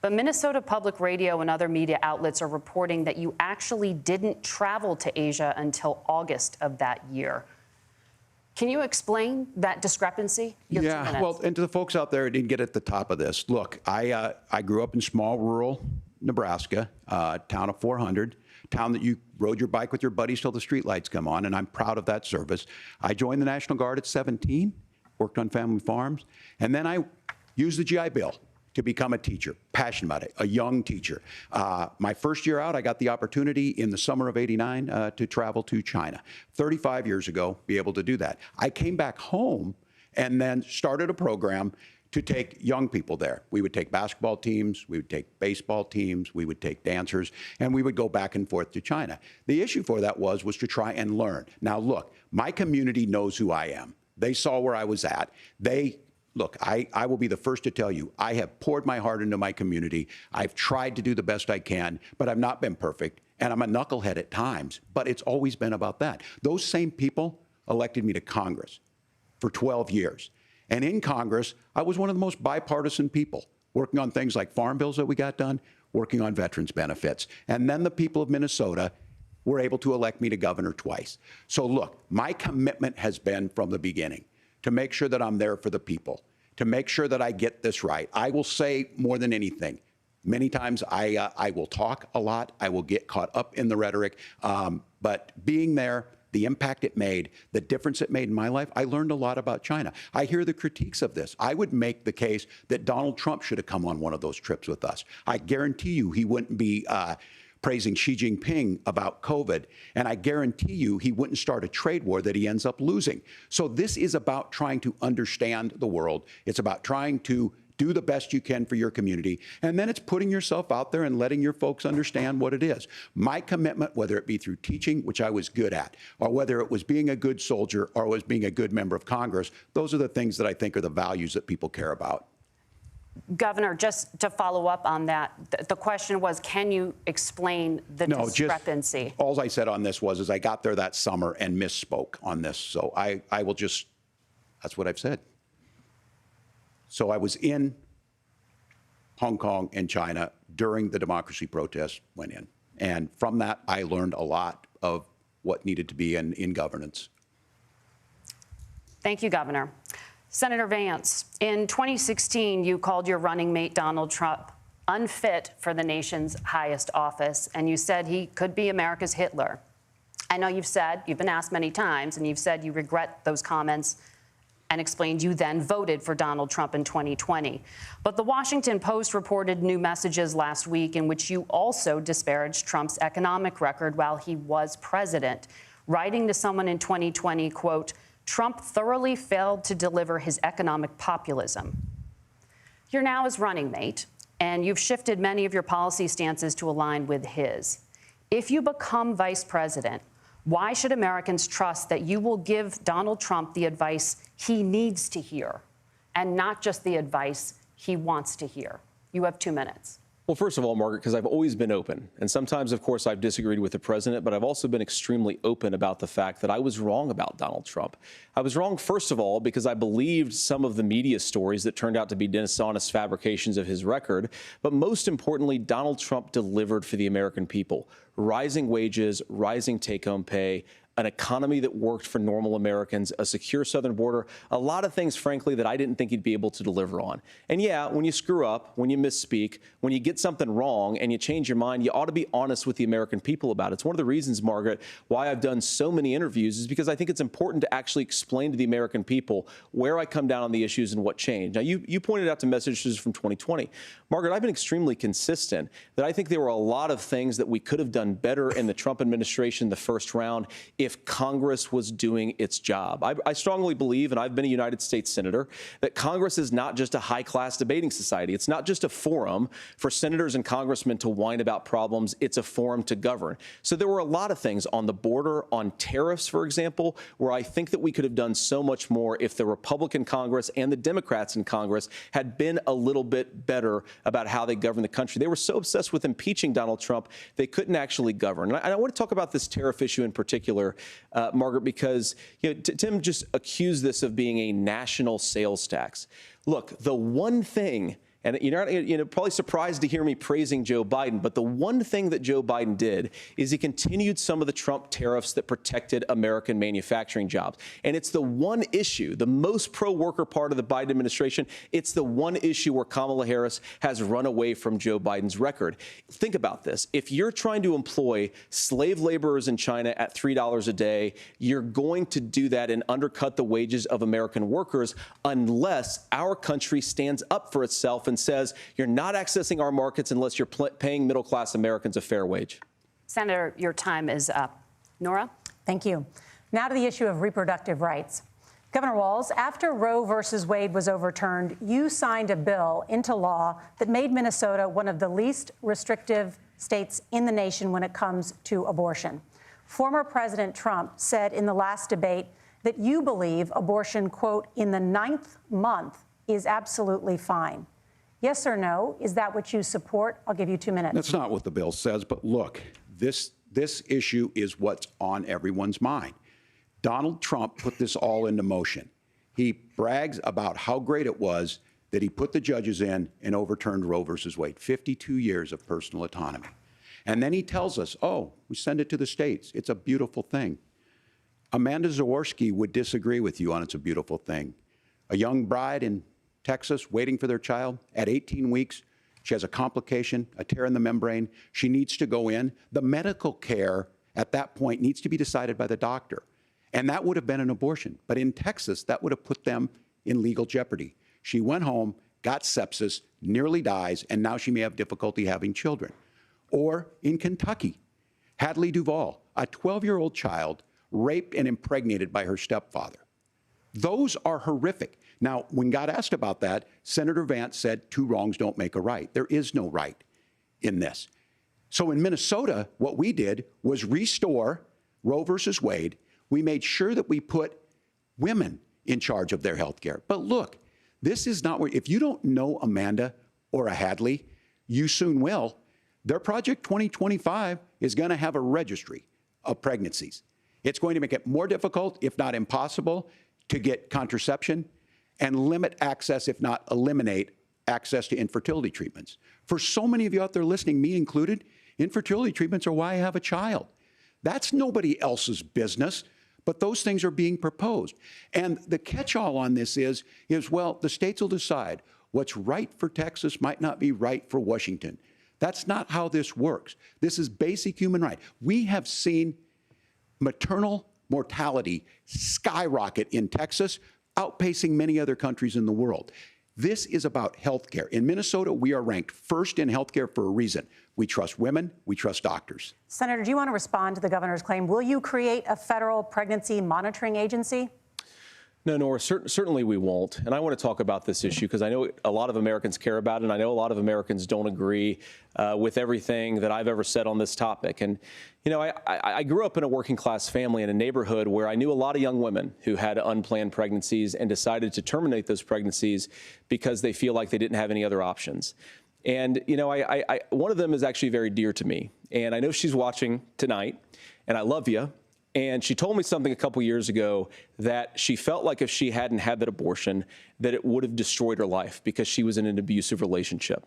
But Minnesota Public Radio and other media outlets are reporting that you actually didn't travel to Asia until August of that year. Can you explain that discrepancy? Yeah, well, and to the folks out there who didn't get at the top of this, look, I grew up in small rural Nebraska, town of 400, town that you rode your bike with your buddies till the streetlights come on, and I'm proud of that service. I joined the National Guard at 17, worked on family farms, and then I used the GI Bill to become a teacher, passionate about it, a young teacher. My first year out, I got the opportunity in the summer of '89 to travel to China. 35 years ago, be able to do that. I came back home and then started a program to take young people there. We would take basketball teams, we would take baseball teams, we would take dancers, and we would go back and forth to China. The issue for that was to try and learn. Now, look, my community knows who I am. They saw where I was at. Look, I will be the first to tell you, I have poured my heart into my community. I've tried to do the best I can, but I've not been perfect. And I'm a knucklehead at times, but it's always been about that. Those same people elected me to Congress for 12 years. And in Congress, I was one of the most bipartisan people, working on things like farm bills that we got done, working on veterans benefits. And then the people of Minnesota were able to elect me to governor twice. So look, my commitment has been from the beginning to make sure that I'm there for the people, to make sure that I get this right. I will say more than anything, many times I will talk a lot. I will get caught up in the rhetoric. But being there, the impact it made, the difference it made in my life, I learned a lot about China. I hear the critiques of this. I would make the case that Donald Trump should have come on one of those trips with us. I guarantee you he wouldn't be praising Xi Jinping about COVID, and I guarantee you he wouldn't start a trade war that he ends up losing. So this is about trying to understand the world. It's about trying to do the best you can for your community, and then it's putting yourself out there and letting your folks understand what it is. My commitment, whether it be through teaching, which I was good at, or whether it was being a good soldier or was being a good member of Congress, those are the things that I think are the values that people care about. Governor, just to follow up on that, the question was, can you explain the discrepancy? All I said on this was I got there that summer and misspoke on this. So I will just, that's what I've said. So I was in Hong Kong and China during the democracy protests went in. And from that, I learned a lot of what needed to be in governance. Thank you, Governor. Senator Vance, in 2016, you called your running mate, Donald Trump, unfit for the nation's highest office, and you said he could be America's Hitler. I know you've been asked many times, and you've said you regret those comments and explained you then voted for Donald Trump in 2020. But the Washington Post reported new messages last week in which you also disparaged Trump's economic record while he was president, writing to someone in 2020, quote, Trump thoroughly failed to deliver his economic populism. You're now his running mate, and you've shifted many of your policy stances to align with his. If you become vice president, why should Americans trust that you will give Donald Trump the advice he needs to hear and not just the advice he wants to hear? You have 2 minutes. Well, first of all, Margaret, because I've always been open. And sometimes, of course, I've disagreed with the president, but I've also been extremely open about the fact that I was wrong about Donald Trump. I was wrong, first of all, because I believed some of the media stories that turned out to be dishonest fabrications of his record. But most importantly, Donald Trump delivered for the American people. Rising wages, rising take-home pay, an economy that worked for normal Americans, a secure southern border, a lot of things, frankly, that I didn't think he'd be able to deliver on. And yeah, when you screw up, when you misspeak, when you get something wrong and you change your mind, you ought to be honest with the American people about it. It's one of the reasons, Margaret, why I've done so many interviews is because I think it's important to actually explain to the American people where I come down on the issues and what changed. Now, you pointed out to messages from 2020. Margaret, I've been extremely consistent that I think there were a lot of things that we could have done better in the Trump administration the first round if Congress was doing its job. I strongly believe, and I've been a United States senator, that Congress is not just a high-class debating society. It's not just a forum for senators and congressmen to whine about problems. It's a forum to govern. So there were a lot of things on the border, on tariffs, for example, where I think that we could have done so much more if the Republican Congress and the Democrats in Congress had been a little bit better about how they govern the country. They were so obsessed with impeaching Donald Trump, they couldn't actually govern. And I want to talk about this tariff issue in particular, Margaret, because Tim just accused this of being a national sales tax. Look, the one thing, and you're probably surprised to hear me praising Joe Biden, but the one thing that Joe Biden did is he continued some of the Trump tariffs that protected American manufacturing jobs. And it's the one issue, the most pro-worker part of the Biden administration, it's the one issue where Kamala Harris has run away from Joe Biden's record. Think about this. If you're trying to employ slave laborers in China at $3 a day, you're going to do that and undercut the wages of American workers unless our country stands up for itself and says you're not accessing our markets unless you're paying middle-class Americans a fair wage. Senator, your time is up. Nora? Thank you. Now to the issue of reproductive rights. Governor Walz, after Roe versus Wade was overturned, you signed a bill into law that made Minnesota one of the least restrictive states in the nation when it comes to abortion. Former President Trump said in the last debate that you believe abortion, quote, in the 9th month is absolutely fine. Yes or no? Is that what you support? I'll give you 2 minutes. That's not what the bill says, but look, this issue is what's on everyone's mind. Donald Trump put this all into motion. He brags about how great it was that he put the judges in and overturned Roe versus Wade, 52 years of personal autonomy. And then he tells us, oh, we send it to the states. It's a beautiful thing. Amanda Zaworski would disagree with you on it's a beautiful thing. A young bride in Texas waiting for their child at 18 weeks. She has a complication, a tear in the membrane. She needs to go in. The medical care at that point needs to be decided by the doctor. And that would have been an abortion. But in Texas, that would have put them in legal jeopardy. She went home, got sepsis, nearly dies, and now she may have difficulty having children. Or in Kentucky, Hadley Duvall, a 12-year-old child raped and impregnated by her stepfather. Those are horrific. Now, when God asked about that, Senator Vance said 2 wrongs don't make a right. There is no right in this. So in Minnesota, what we did was restore Roe versus Wade. We made sure that we put women in charge of their health care. But look, this is not where, if you don't know Amanda or a Hadley, you soon will. Their Project 2025 is going to have a registry of pregnancies. It's going to make it more difficult, if not impossible, to get contraception and limit access, if not eliminate access to infertility treatments. For so many of you out there listening, me included, infertility treatments are why I have a child. That's nobody else's business, but those things are being proposed. And the catch-all on this is, well, the states will decide what's right for Texas might not be right for Washington. That's not how this works. This is basic human right. We have seen maternal mortality skyrocket in Texas, outpacing many other countries in the world. This is about health care. In Minnesota, we are ranked first in health care for a reason. We trust women. We trust doctors. Senator, do you want to respond to the governor's claim? Will you create a federal pregnancy monitoring agency? No, Nora, certainly we won't. And I want to talk about this issue because I know a lot of Americans care about it, and I know a lot of Americans don't agree with everything that I've ever said on this topic. And, you know, I grew up in a working class family in a neighborhood where I knew a lot of young women who had unplanned pregnancies and decided to terminate those pregnancies because they feel like they didn't have any other options. And, you know, one of them is actually very dear to me. And I know she's watching tonight, and I love you. And she told me something a couple years ago that she felt like if she hadn't had that abortion, that it would have destroyed her life because she was in an abusive relationship.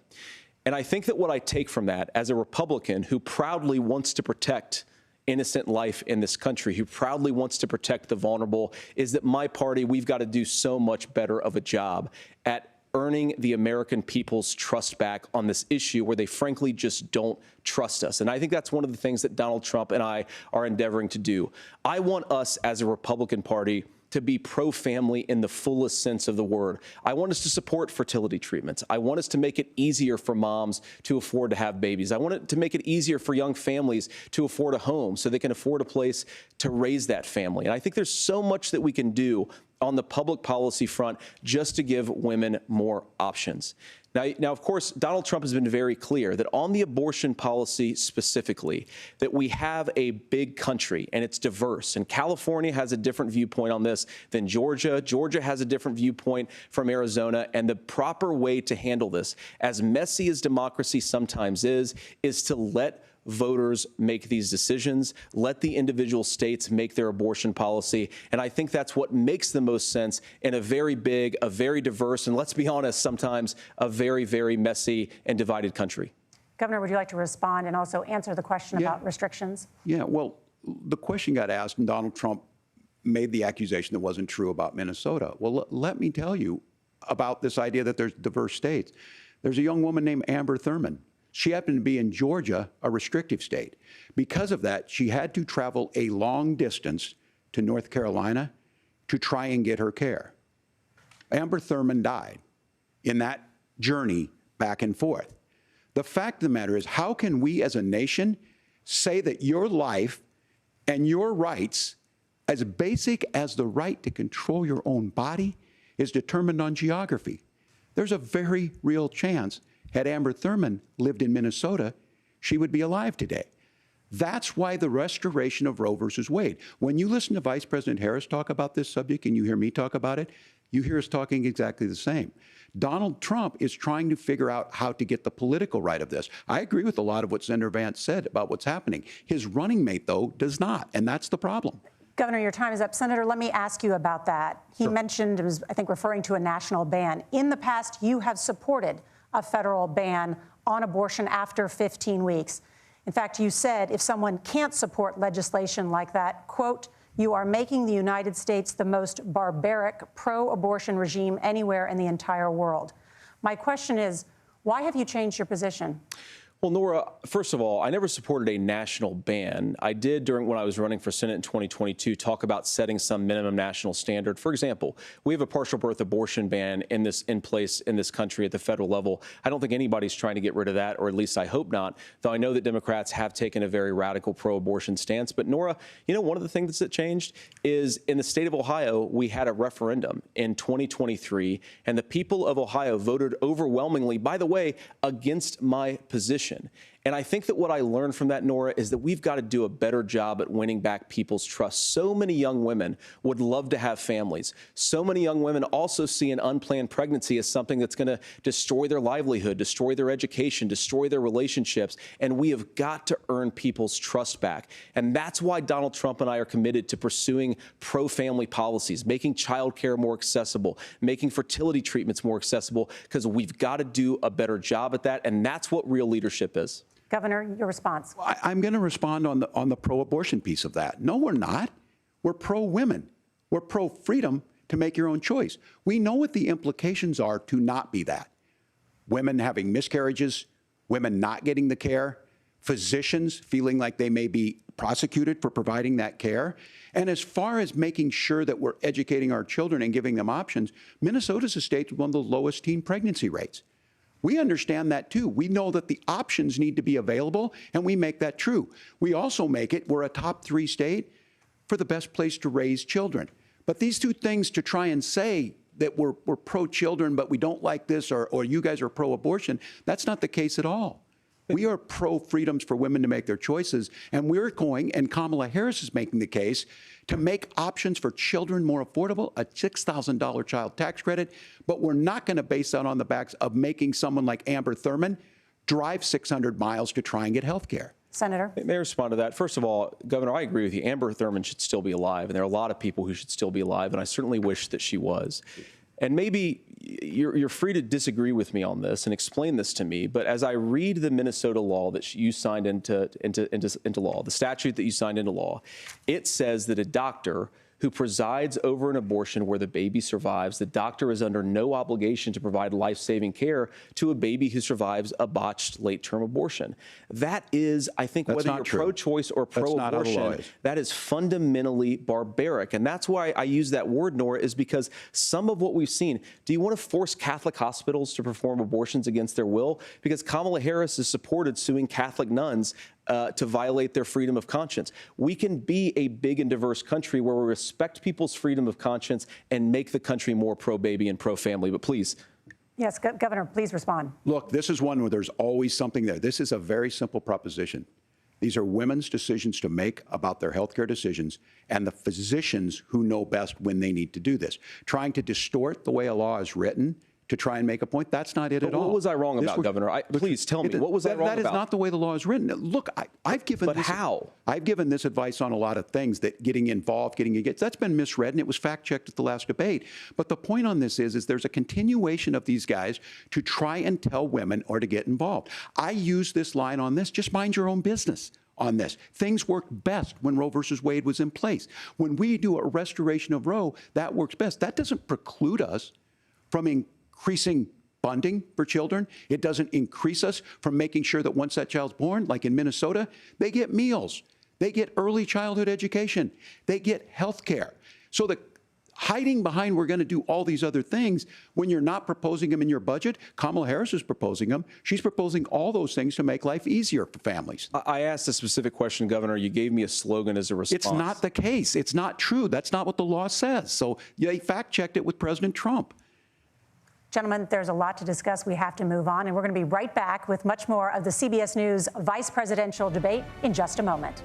And I think that what I take from that as a Republican who proudly wants to protect innocent life in this country, who proudly wants to protect the vulnerable, is that my party, we've got to do so much better of a job at earning the American people's trust back on this issue where they frankly just don't trust us. And I think that's one of the things that Donald Trump and I are endeavoring to do. I want us as a Republican Party to be pro-family in the fullest sense of the word. I want us to support fertility treatments. I want us to make it easier for moms to afford to have babies. I want it to make it easier for young families to afford a home so they can afford a place to raise that family. And I think there's so much that we can do on the public policy front just to give women more options. Now, of course, Donald Trump has been very clear that on the abortion policy specifically, that we have a big country and it's diverse. And California has a different viewpoint on this than Georgia. Georgia has a different viewpoint from Arizona. And the proper way to handle this, as messy as democracy sometimes is to let voters make these decisions, let the individual states make their abortion policy. And I think that's what makes the most sense in a very big, a very diverse, and let's be honest, sometimes a very, very messy and divided country. Governor, would you like to respond and also answer the question about restrictions? Yeah, well, the question got asked and Donald Trump made the accusation that wasn't true about Minnesota. Well, let me tell you about this idea that there's diverse states. There's a young woman named Amber Thurman. She happened to be in Georgia, a restrictive state. Because of that, she had to travel a long distance to North Carolina to try and get her care. Amber Thurman died in that journey back and forth. The fact of the matter is, how can we as a nation say that your life and your rights as basic as the right to control your own body is determined on geography. There's a very real chance, had Amber Thurman lived in Minnesota, she would be alive today. That's why the restoration of Roe versus Wade. When you listen to Vice President Harris talk about this subject and you hear me talk about it, you hear us talking exactly the same. Donald Trump is trying to figure out how to get the political right of this. I agree with a lot of what Senator Vance said about what's happening. His running mate, though, does not, and that's the problem. Governor, your time is up. Senator, let me ask you about that. He mentioned, it was, I think, referring to a national ban. In the past, you have supported a federal ban on abortion after 15 weeks. In fact, you said if someone can't support legislation like that, quote, you are making the United States the most barbaric pro-abortion regime anywhere in the entire world. My question is, why have you changed your position? Well, Nora, first of all, I never supported a national ban. I did when I was running for Senate in 2022 talk about setting some minimum national standard. For example, we have a partial birth abortion ban in place in this country at the federal level. I don't think anybody's trying to get rid of that, or at least I hope not, though I know that Democrats have taken a very radical pro-abortion stance. But Nora, you know, one of the things that changed is in the state of Ohio, we had a referendum in 2023, and the people of Ohio voted overwhelmingly, by the way, against my position. And I think that what I learned from that, Nora, is that we've got to do a better job at winning back people's trust. So many young women would love to have families. So many young women also see an unplanned pregnancy as something that's going to destroy their livelihood, destroy their education, destroy their relationships. And we have got to earn people's trust back. And that's why Donald Trump and I are committed to pursuing pro-family policies, making child care more accessible, making fertility treatments more accessible, because we've got to do a better job at that. And that's what real leadership is. Governor, your response. I'm going to respond on the pro-abortion piece of that. No, we're not. We're pro-women. We're pro-freedom to make your own choice. We know what the implications are to not be that. Women having miscarriages, women not getting the care, physicians feeling like they may be prosecuted for providing that care. And as far as making sure that we're educating our children and giving them options, Minnesota's a state with one of the lowest teen pregnancy rates. We understand that, too. We know that the options need to be available, and we make that true. We also make it, we're a top 3 state for the best place to raise children. But these two things, to try and say that we're pro-children, but we don't like this, or you guys are pro-abortion, that's not the case at all. We are pro-freedoms for women to make their choices, and we're going, and Kamala Harris is making the case, to make options for children more affordable, a $6,000 child tax credit, but we're not going to base that on the backs of making someone like Amber Thurman drive 600 miles to try and get health care. Senator. May I respond to that? First of all, Governor, I agree with you. Amber Thurman should still be alive, and there are a lot of people who should still be alive, and I certainly wish that she was. And maybe you're free to disagree with me on this and explain this to me, but as I read the Minnesota law that you signed into law, the statute that you signed into law, it says that a doctor who presides over an abortion where the baby survives, the doctor is under no obligation to provide life-saving care to a baby who survives a botched late-term abortion. That is, I think, whether you're pro-choice or pro-abortion, that is fundamentally barbaric. And that's why I use that word, Nora, is because some of what we've seen, do you want to force Catholic hospitals to perform abortions against their will? Because Kamala Harris has supported suing Catholic nuns to violate their freedom of conscience. We can be a big and diverse country where we respect people's freedom of conscience and make the country more pro-baby and pro-family. But please. Yes, Governor, please respond. Look, this is one where there's always something there. This is a very simple proposition. These are women's decisions to make about their healthcare decisions, and the physicians who know best when they need to do this. Trying to distort the way a law is written to try and make a point, that's not it at all. What was I wrong about, Governor? Please tell me, what was I wrong about? That is not the way the law is written. Look, I've given But how? I've given this advice on a lot of things, that getting involved, that's been misread, and it was fact-checked at the last debate. But the point on this is there's a continuation of these guys to try and tell women or to get involved. I use this line on this, just mind your own business on this. Things worked best when Roe versus Wade was in place. When we do a restoration of Roe, that works best. That doesn't preclude us from increasing funding for children. It doesn't increase us from making sure that once that child's born, like in Minnesota, they get meals, they get early childhood education, they get health care. So hiding behind we're going to do all these other things when you're not proposing them in your budget. Kamala Harris is proposing them. She's proposing all those things to make life easier for families. I asked a specific question, Governor. You gave me a slogan as a response. It's not the case. It's not true. That's not what the law says. So they fact-checked it with President Trump. Gentlemen, there's a lot to discuss. We have to move on, and we're going to be right back with much more of the CBS News vice presidential debate in just a moment.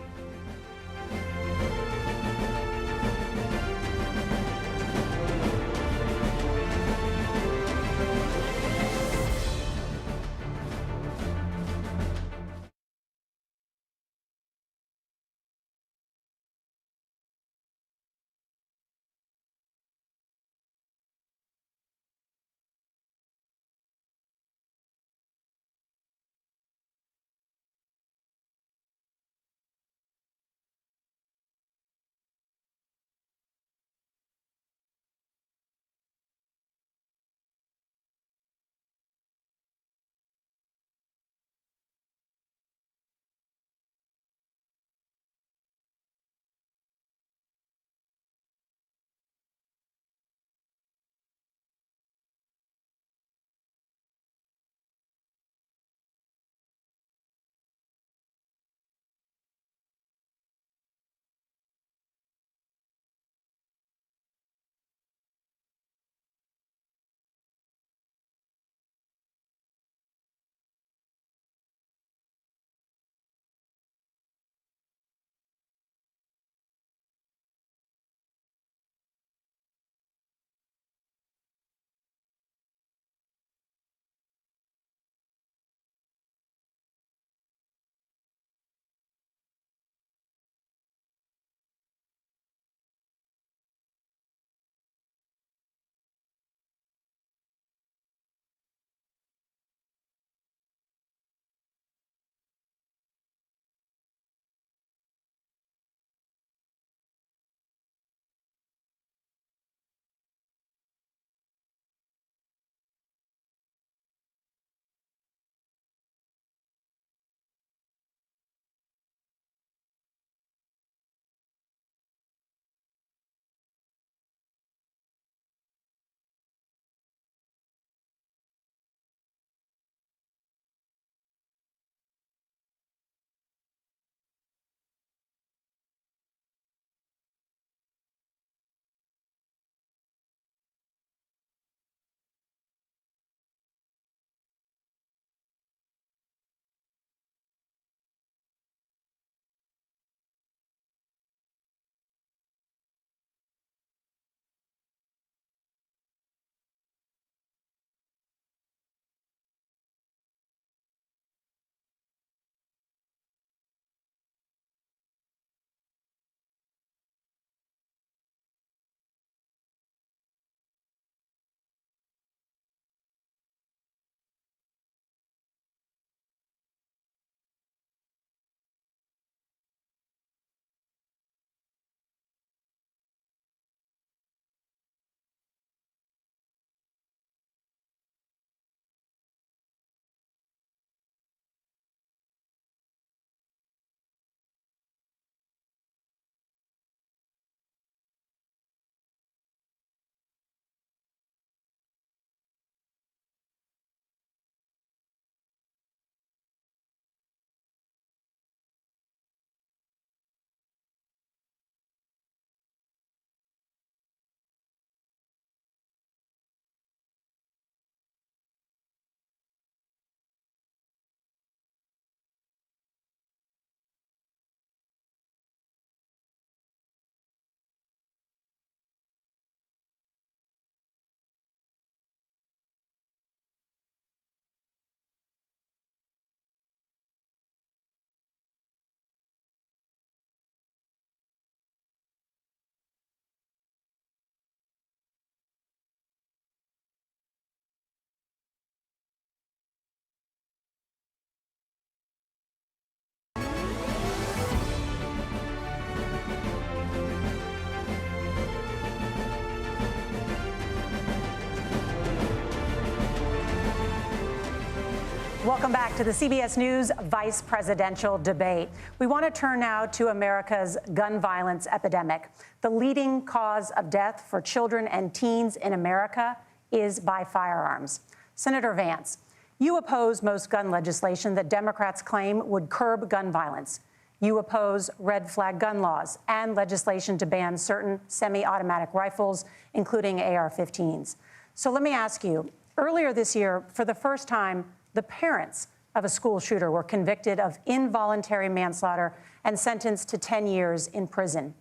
Welcome back to the CBS News vice presidential debate. We want to turn now to America's gun violence epidemic. The leading cause of death for children and teens in America is by firearms. Senator Vance, you oppose most gun legislation that Democrats claim would curb gun violence. You oppose red flag gun laws and legislation to ban certain semi-automatic rifles, including AR-15s. So let me ask you, earlier this year, for the first time, the parents of a school shooter were convicted of involuntary manslaughter and sentenced to 10 years in prison.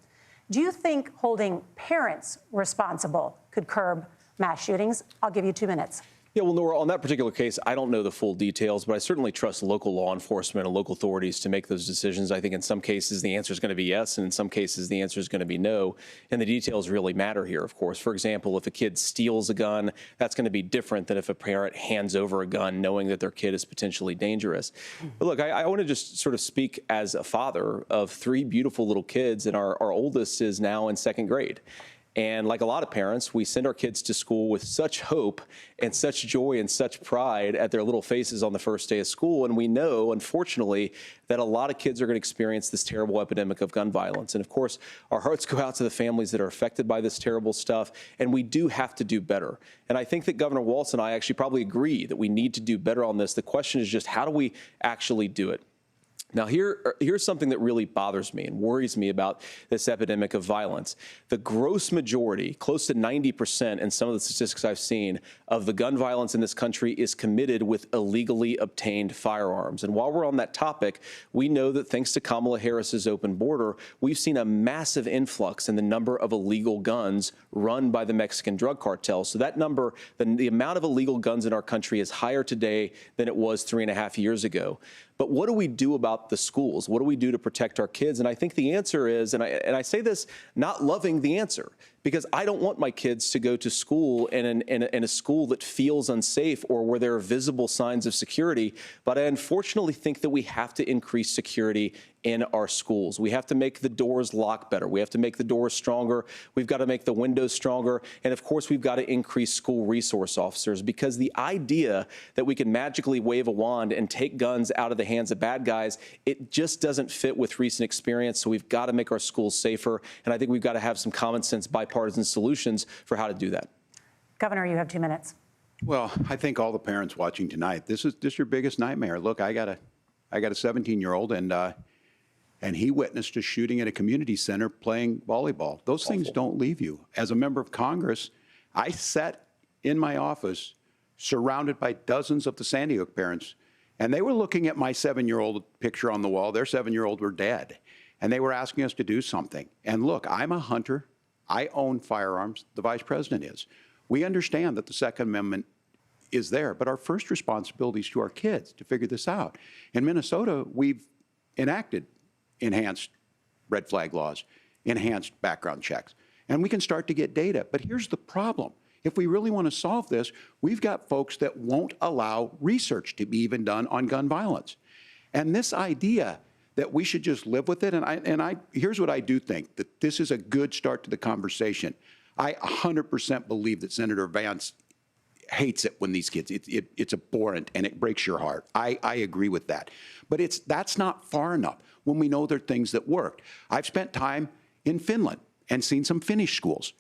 Do you think holding parents responsible could curb mass shootings? I'll give you 2 minutes. Yeah, well, Nora, on that particular case, I don't know the full details, but I certainly trust local law enforcement and local authorities to make those decisions. I think in some cases the answer is going to be yes, and in some cases the answer is going to be no. And the details really matter here, of course. For example, if a kid steals a gun, that's going to be different than if a parent hands over a gun knowing that their kid is potentially dangerous. But look, I want to just sort of speak as a father of 3 beautiful little kids, and our oldest is now in 2nd grade. And like a lot of parents, we send our kids to school with such hope and such joy and such pride at their little faces on the first day of school. And we know, unfortunately, that a lot of kids are going to experience this terrible epidemic of gun violence. And of course, our hearts go out to the families that are affected by this terrible stuff. And we do have to do better. And I think that Governor Walz and I actually probably agree that we need to do better on this. The question is just, how do we actually do it? Now, here's something that really bothers me and worries me about this epidemic of violence. The gross majority, close to 90% in some of the statistics I've seen, of the gun violence in this country is committed with illegally obtained firearms. And while we're on that topic, we know that thanks to Kamala Harris's open border, we've seen a massive influx in the number of illegal guns run by the Mexican drug cartel. So that number, the amount of illegal guns in our country is higher today than it was 3.5 years ago. But what do we do about the schools? What do we do to protect our kids? And I think the answer is, and I say this not loving the answer, because I don't want my kids to go to school in a school that feels unsafe or where there are visible signs of security. But I unfortunately think that we have to increase security in our schools. We have to make the doors lock better. We have to make the doors stronger. We've got to make the windows stronger. And of course, we've got to increase school resource officers, because the idea that we can magically wave a wand and take guns out of the hands of bad guys, it just doesn't fit with recent experience. So we've got to make our schools safer. And I think we've got to have some common sense bipartisan solutions for how to do that. Governor, you have 2 minutes. Well, I think all the parents watching tonight, this is your biggest nightmare. Look, I got a 17-year-old, and he witnessed a shooting at a community center playing volleyball. Those things don't leave you. As a member of Congress, I sat in my office surrounded by dozens of the Sandy Hook parents, and they were looking at my 7-year-old picture on the wall. Their 7-year-old were dead, and they were asking us to do something. And look, I'm a hunter. I own firearms. The vice president is. We understand that the Second Amendment is there, but our first responsibility is to our kids to figure this out. In Minnesota, we've enacted enhanced red flag laws, enhanced background checks, and we can start to get data. But here's the problem. If we really want to solve this, we've got folks that won't allow research to be even done on gun violence. And this idea that we should just live with it, here's what I do think, that this is a good start to the conversation. I 100% believe that Senator Vance hates it when these kids, it's abhorrent and it breaks your heart. I agree with that. But that's not far enough when we know there are things that worked. I've spent time in Finland and seen some Finnish schools.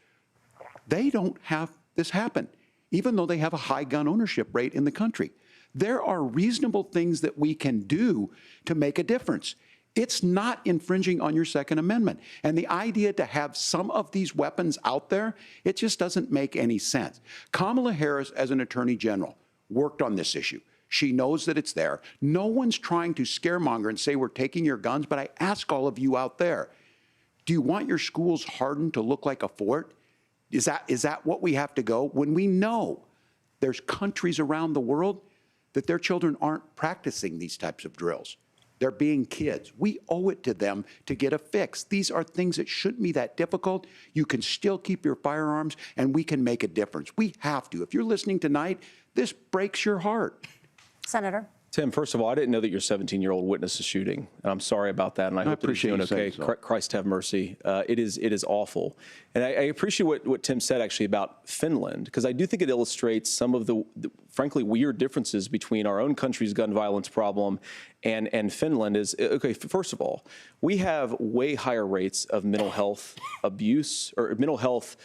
They don't have this happen, even though they have a high gun ownership rate in the country. There are reasonable things that we can do to make a difference. It's not infringing on your Second Amendment. And the idea to have some of these weapons out there, it just doesn't make any sense. Kamala Harris, as an attorney general, worked on this issue. She knows that it's there. No one's trying to scaremonger and say we're taking your guns, but I ask all of you out there, do you want your schools hardened to look like a fort? Is that what we have to go? When we know there's countries around the world that their children aren't practicing these types of drills. They're being kids. We owe it to them to get a fix. These are things that shouldn't be that difficult. You can still keep your firearms, and we can make a difference. We have to. If you're listening tonight, this breaks your heart. Senator. Tim, first of all, I didn't know that your 17-year-old witnessed a shooting. And I'm sorry about that, and I hope that he's doing okay. Christ have mercy. It is awful. And I appreciate what Tim said, actually, about Finland, because I do think it illustrates some of the frankly, weird differences between our own country's gun violence problem and Finland. Is, okay, first of all, we have way higher rates of mental health abuse, or mental health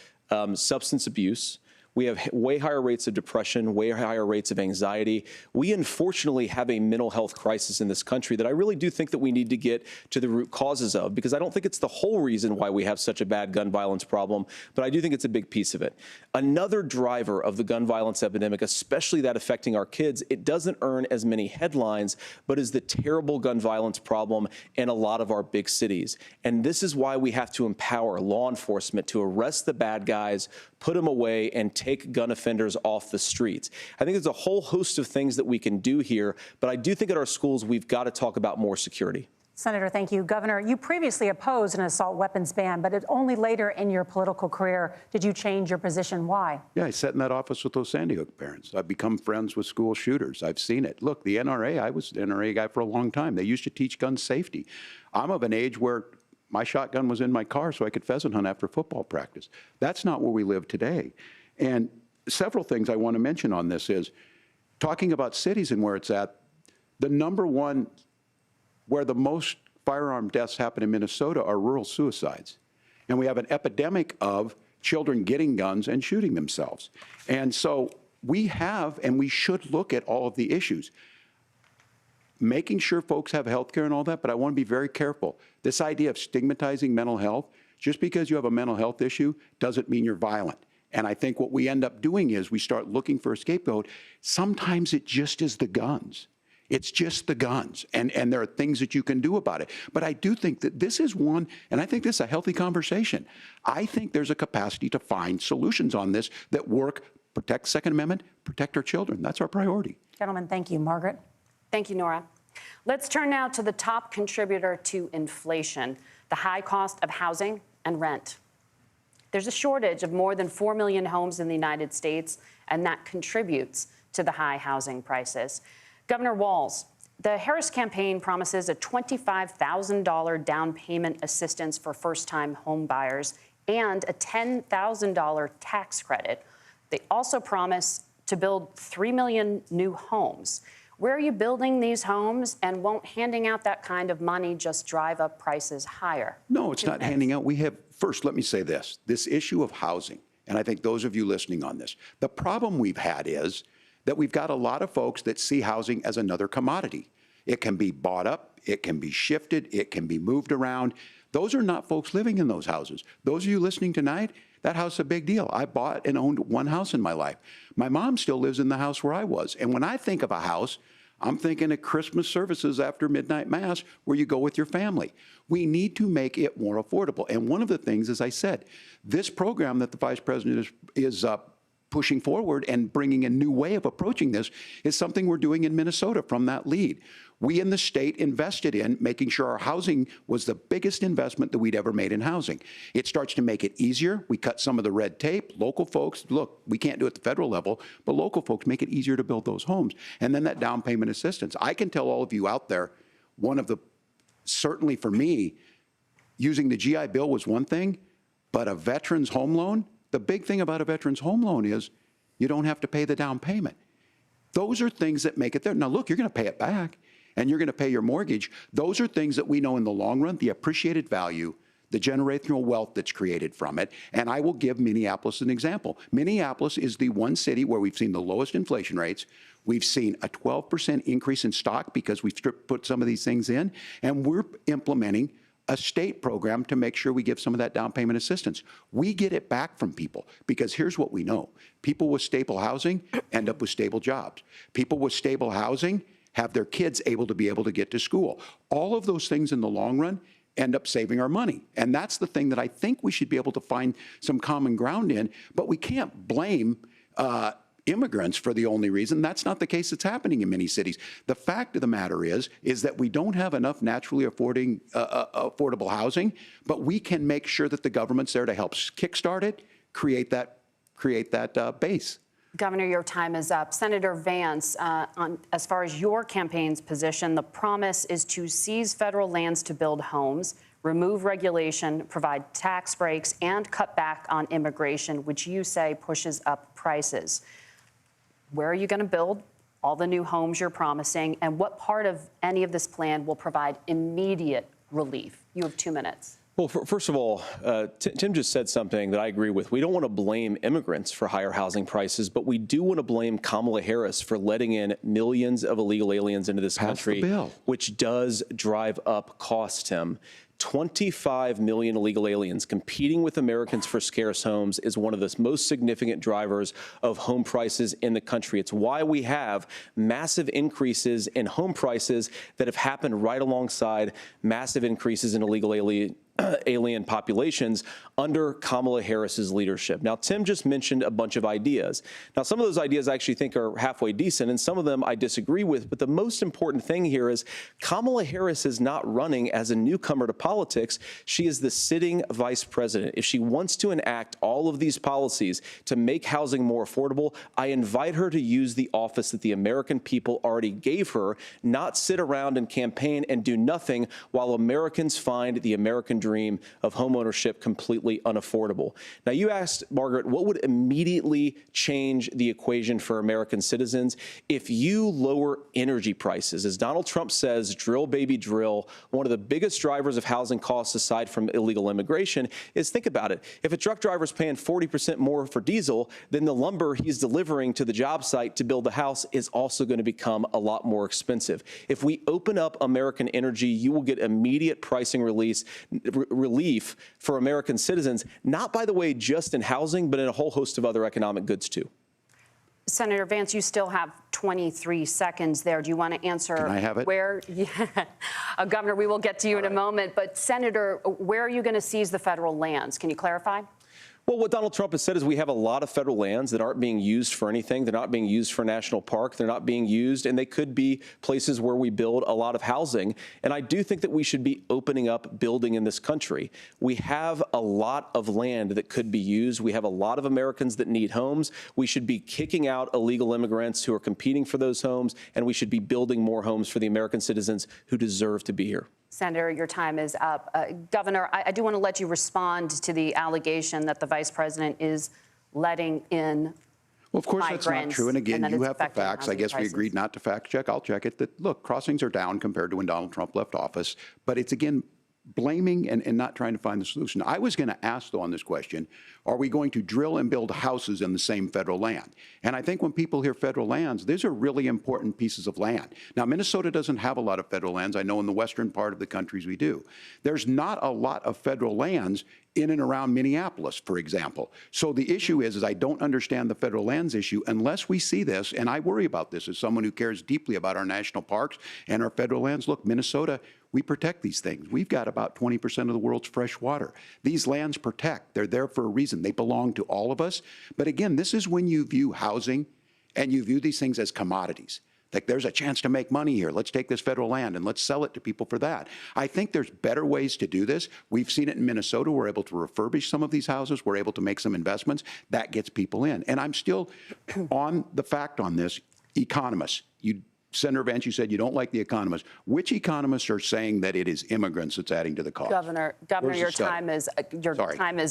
substance abuse. We have way higher rates of depression, way higher rates of anxiety. We unfortunately have a mental health crisis in this country that I really do think that we need to get to the root causes of, because I don't think it's the whole reason why we have such a bad gun violence problem, but I do think it's a big piece of it. Another driver of the gun violence epidemic, especially that affecting our kids, it doesn't earn as many headlines, but is the terrible gun violence problem in a lot of our big cities. And this is why we have to empower law enforcement to arrest the bad guys, put them away, and take gun offenders off the streets. I think there's a whole host of things that we can do here, but I do think at our schools we've got to talk about more security. Senator, thank you. Governor, you previously opposed an assault weapons ban, but it only later in your political career did you change your position. Why? Yeah, I sat in that office with those Sandy Hook parents. I've become friends with school shooters. I've seen it. Look, the NRA, I was an NRA guy for a long time. They used to teach gun safety. I'm of an age where my shotgun was in my car so I could pheasant hunt after football practice. That's not where we live today. And several things I want to mention on this is, talking about cities and where it's at, the number one where the most firearm deaths happen in Minnesota are rural suicides. And we have an epidemic of children getting guns and shooting themselves. And so we have, and we should look at all of the issues, making sure folks have health care and all that, but I want to be very careful. This idea of stigmatizing mental health, just because you have a mental health issue doesn't mean you're violent. And I think what we end up doing is we start looking for a scapegoat. Sometimes it just is the guns. It's just the guns, and there are things that you can do about it. But I do think that this is one, and I think this is a healthy conversation. I think there's a capacity to find solutions on this that work, protect Second Amendment, protect our children. That's our priority. Gentlemen, thank you. Margaret? Thank you, Nora. Let's turn now to the top contributor to inflation, the high cost of housing and rent. There's a shortage of more than 4 million homes in the United States, and that contributes to the high housing prices. Governor Walz, the Harris campaign promises a $25,000 down payment assistance for first-time home buyers and a $10,000 tax credit. They also promise to build 3 million new homes. Where are you building these homes, and won't handing out that kind of money just drive up prices higher? No, it's not handing out. We have, first, let me say this issue of housing, and I think those of you listening on this, the problem we've had is that we've got a lot of folks that see housing as another commodity. It can be bought up, it can be shifted, it can be moved around. Those are not folks living in those houses. Those of you listening tonight, that house is a big deal. I bought and owned one house in my life. My mom still lives in the house where I was. And when I think of a house, I'm thinking of Christmas services after midnight mass where you go with your family. We need to make it more affordable. And one of the things, as I said, this program that the Vice President is pushing forward and bringing a new way of approaching this is something we're doing in Minnesota from that lead. We in the state invested in making sure our housing was the biggest investment that we'd ever made in housing. It starts to make it easier. We cut some of the red tape. Local folks, look, we can't do it at the federal level, but local folks make it easier to build those homes. And then that down payment assistance. I can tell all of you out there, one of the, certainly for me, using the GI Bill was one thing, but a veteran's home loan, the big thing about a veteran's home loan is you don't have to pay the down payment. Those are things that make it there. Now, look, you're going to pay it back, and you're going to pay your mortgage. Those are things that we know in the long run, the appreciated value, the generational wealth that's created from it. And I will give Minneapolis an example. Minneapolis is the one city where we've seen the lowest inflation rates. We've seen a 12% increase in stock because we've put some of these things in, and we're implementing a state program to make sure we give some of that down payment assistance. We get it back from people because here's what we know. People with stable housing end up with stable jobs. People with stable housing have their kids able to get to school. All of those things in the long run end up saving our money. And that's the thing that I think we should be able to find some common ground in, but we can't blame immigrants for the only reason. That's not the case that's happening in many cities. The fact of the matter is that we don't have enough naturally affordable housing, but we can make sure that the government's there to help kickstart it, create that base. Governor, your time is up. Senator Vance, as far as your campaign's position, the promise is to seize federal lands to build homes, remove regulation, provide tax breaks, and cut back on immigration, which you say pushes up prices. Where are you going to build all the new homes you're promising, and what part of any of this plan will provide immediate relief? You have 2 minutes. Well, first of all, Tim just said something that I agree with. We don't want to blame immigrants for higher housing prices, but we do want to blame Kamala Harris for letting in millions of illegal aliens into this country, which does drive up costs, Tim. 25 million illegal aliens competing with Americans for scarce homes is one of the most significant drivers of home prices in the country. It's why we have massive increases in home prices that have happened right alongside massive increases in illegal alien populations under Kamala Harris's leadership. Now, Tim just mentioned a bunch of ideas. Now, some of those ideas I actually think are halfway decent, and some of them I disagree with. But the most important thing here is Kamala Harris is not running as a newcomer to politics. She is the sitting vice president. If she wants to enact all of these policies to make housing more affordable, I invite her to use the office that the American people already gave her, not sit around and campaign and do nothing while Americans find the American dream of homeownership completely unaffordable. Now, you asked, Margaret, what would immediately change the equation for American citizens if you lower energy prices? As Donald Trump says, drill, baby, drill. One of the biggest drivers of housing costs, aside from illegal immigration, is, think about it. If a truck driver's paying 40% more for diesel, then the lumber he's delivering to the job site to build the house is also going to become a lot more expensive. If we open up American energy, you will get immediate pricing relief for American citizens, not, by the way, just in housing, but in a whole host of other economic goods, too. Senator Vance, you still have 23 seconds there. Do you want to answer? Can I have it? Where, Governor, we will get to you in a moment. But, Senator, where are you going to seize the federal lands? Can you clarify? Well, what Donald Trump has said is we have a lot of federal lands that aren't being used for anything. They're not being used for national park. They're not being used, and they could be places where we build a lot of housing. And I do think that we should be opening up building in this country. We have a lot of land that could be used. We have a lot of Americans that need homes. We should be kicking out illegal immigrants who are competing for those homes, and we should be building more homes for the American citizens who deserve to be here. Senator, your time is up. Governor, I do want to let you respond to the allegation that the vice president is letting in Well, of course, that's not true. And again, you have the facts. I guess we agreed not to fact check. I'll check it. That, look, crossings are down compared to when Donald Trump left office. But it's, again, blaming and not trying to find the solution. I was going to ask, though, on this question, are we going to drill and build houses in the same federal land? And I think when people hear federal lands, these are really important pieces of land. Now, Minnesota doesn't have a lot of federal lands. I know in the western part of the countries we do. There's not a lot of federal lands in and around Minneapolis, for example. So the issue is I don't understand the federal lands issue unless we see this, and I worry about this as someone who cares deeply about our national parks and our federal lands. Look, Minnesota, we protect these things. We've got about 20% of the world's fresh water. These lands protect. They're there for a reason. They belong to all of us. But again, this is when you view housing and you view these things as commodities. Like, there's a chance to make money here. Let's take this federal land and let's sell it to people for that. I think there's better ways to do this. We've seen it in Minnesota. We're able to refurbish some of these houses. We're able to make some investments. That gets people in. And I'm still on the fact on this. Economists, Senator Vance, you said you don't like the economists. Which economists are saying that it is immigrants that's adding to the cost? Governor, your time is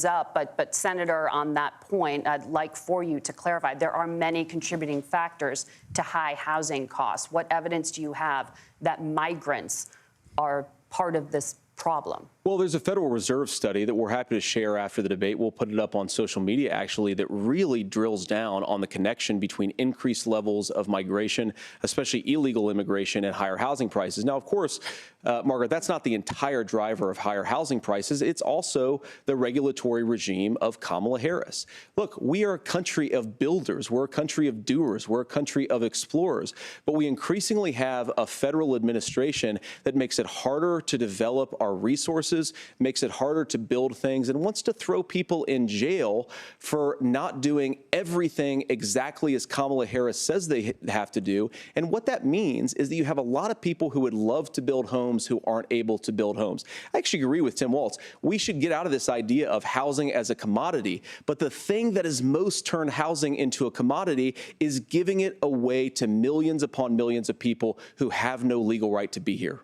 up. But Senator, on that point, I'd like for you to clarify. There are many contributing factors to high housing costs. What evidence do you have that migrants are part of this problem? Well, there's a Federal Reserve study that we're happy to share after the debate. We'll put it up on social media, actually, that really drills down on the connection between increased levels of migration, especially illegal immigration, and higher housing prices. Now, of course, Margaret, that's not the entire driver of higher housing prices. It's also the regulatory regime of Kamala Harris. Look, we are a country of builders. We're a country of doers. We're a country of explorers. But we increasingly have a federal administration that makes it harder to develop our our resources, makes it harder to build things, and wants to throw people in jail for not doing everything exactly as Kamala Harris says they have to do. And what that means is that you have a lot of people who would love to build homes who aren't able to build homes. I actually agree with Tim Walz. We should get out of this idea of housing as a commodity. But the thing that has most turned housing into a commodity is giving it away to millions upon millions of people who have no legal right to be here.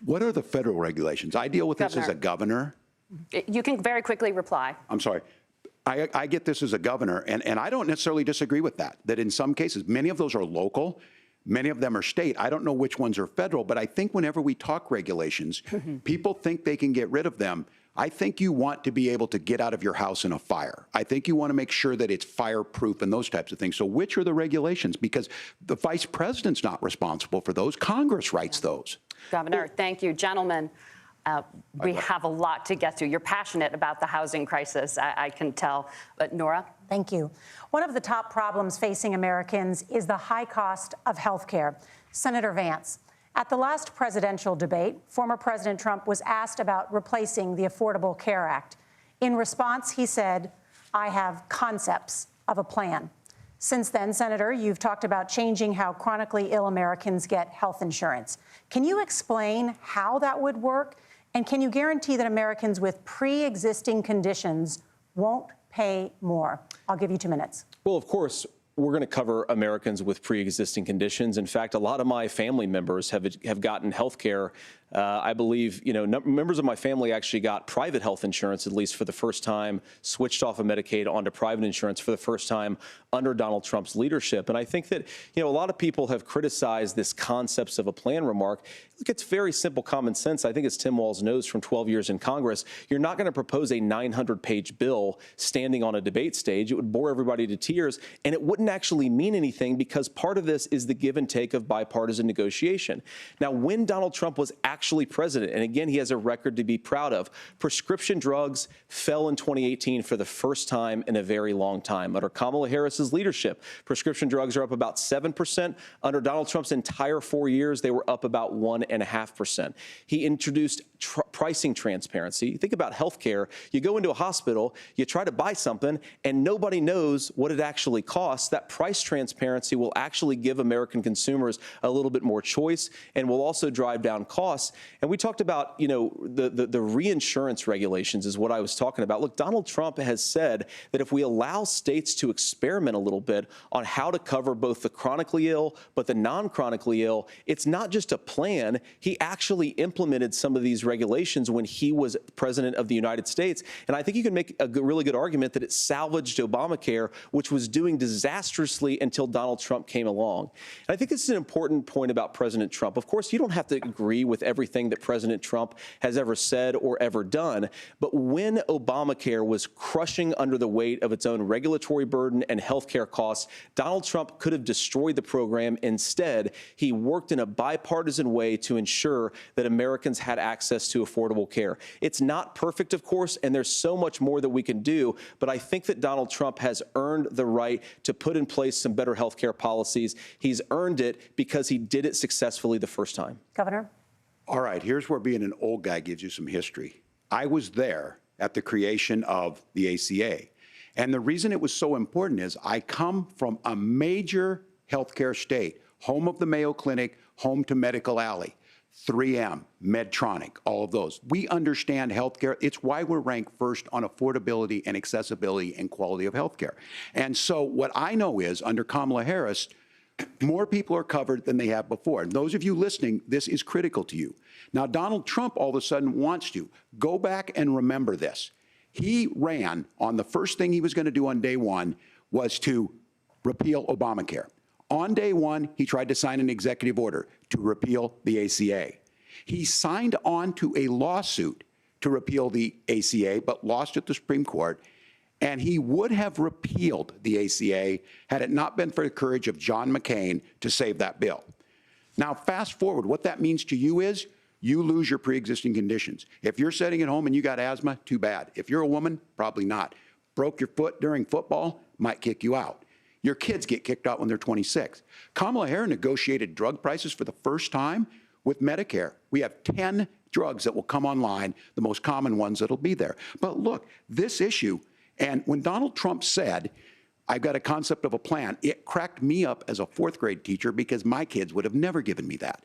What are the federal regulations? I deal with this as a governor. You can very quickly reply. I'm sorry. I get this as a governor, and I don't necessarily disagree with that in some cases, many of those are local, many of them are state. I don't know which ones are federal, but I think whenever we talk regulations, people think they can get rid of them. I think you want to be able to get out of your house in a fire. I think you want to make sure that it's fireproof and those types of things. So which are the regulations? Because the vice president's not responsible for those. Congress writes those. Governor, thank you. Gentlemen, we have a lot to get to. You're passionate about the housing crisis, I can tell. But Nora? Thank you. One of the top problems facing Americans is the high cost of health care. Senator Vance, at the last presidential debate, former President Trump was asked about replacing the Affordable Care Act. In response, he said, "I have concepts of a plan." Since then, Senator, you've talked about changing how chronically ill Americans get health insurance. Can you explain how that would work? And can you guarantee that Americans with pre-existing conditions won't pay more? I'll give you 2 minutes. Well, of course, we're going to cover Americans with pre-existing conditions. In fact, a lot of my family members have gotten health care. I believe, members of my family actually got private health insurance, at least for the first time, switched off of Medicaid onto private insurance for the first time under Donald Trump's leadership. And I think that, a lot of people have criticized this concepts of a plan remark. Look, it's very simple common sense. I think as Tim Walz knows from 12 years in Congress, you're not going to propose a 900-page bill standing on a debate stage. It would bore everybody to tears, and it wouldn't actually mean anything because part of this is the give and take of bipartisan negotiation. Now, when Donald Trump was actually president, and again, he has a record to be proud of, prescription drugs fell in 2018 for the first time in a very long time. Under Kamala Harris's leadership, prescription drugs are up about 7%. Under Donald Trump's entire 4 years, they were up about 1.5%. He introduced pricing transparency. Think about healthcare. You go into a hospital, you try to buy something, and nobody knows what it actually costs. That price transparency will actually give American consumers a little bit more choice and will also drive down costs. And we talked about, the reinsurance regulations is what I was talking about. Look, Donald Trump has said that if we allow states to experiment a little bit on how to cover both the chronically ill but the non-chronically ill, it's not just a plan. He actually implemented some of these regulations when he was president of the United States. And I think you can make a really good argument that it salvaged Obamacare, which was doing disastrously until Donald Trump came along. And I think this is an important point about President Trump. Of course, you don't have to agree with everything that President Trump has ever said or ever done. But when Obamacare was crushing under the weight of its own regulatory burden and health care costs, Donald Trump could have destroyed the program. Instead, he worked in a bipartisan way to ensure that Americans had access to affordable care. It's not perfect, of course, and there's so much more that we can do. But I think that Donald Trump has earned the right to put in place some better health care policies. He's earned it because he did it successfully the first time. Governor? All right, here's where being an old guy gives you some history. I was there at the creation of the ACA. And the reason it was so important is I come from a major healthcare state, home of the Mayo Clinic, home to Medical Alley, 3M, Medtronic, all of those. We understand healthcare. It's why we're ranked first on affordability and accessibility and quality of healthcare. And so what I know is under Kamala Harris, more people are covered than they have before. And those of you listening, this is critical to you. Now, Donald Trump all of a sudden wants to go back and remember this. He ran on the first thing he was going to do on day one was to repeal Obamacare. On day one, he tried to sign an executive order to repeal the ACA. He signed on to a lawsuit to repeal the ACA, but lost at the Supreme Court. And he would have repealed the ACA had it not been for the courage of John McCain to save that bill. Now, fast forward, what that means to you is you lose your pre-existing conditions. If you're sitting at home and you got asthma, too bad. If you're a woman, probably not. Broke your foot during football, might kick you out. Your kids get kicked out when they're 26. Kamala Harris negotiated drug prices for the first time with Medicare. We have 10 drugs that will come online, the most common ones that'll be there. But look, this issue, and when Donald Trump said, I've got a concept of a plan, it cracked me up as a fourth grade teacher because my kids would have never given me that.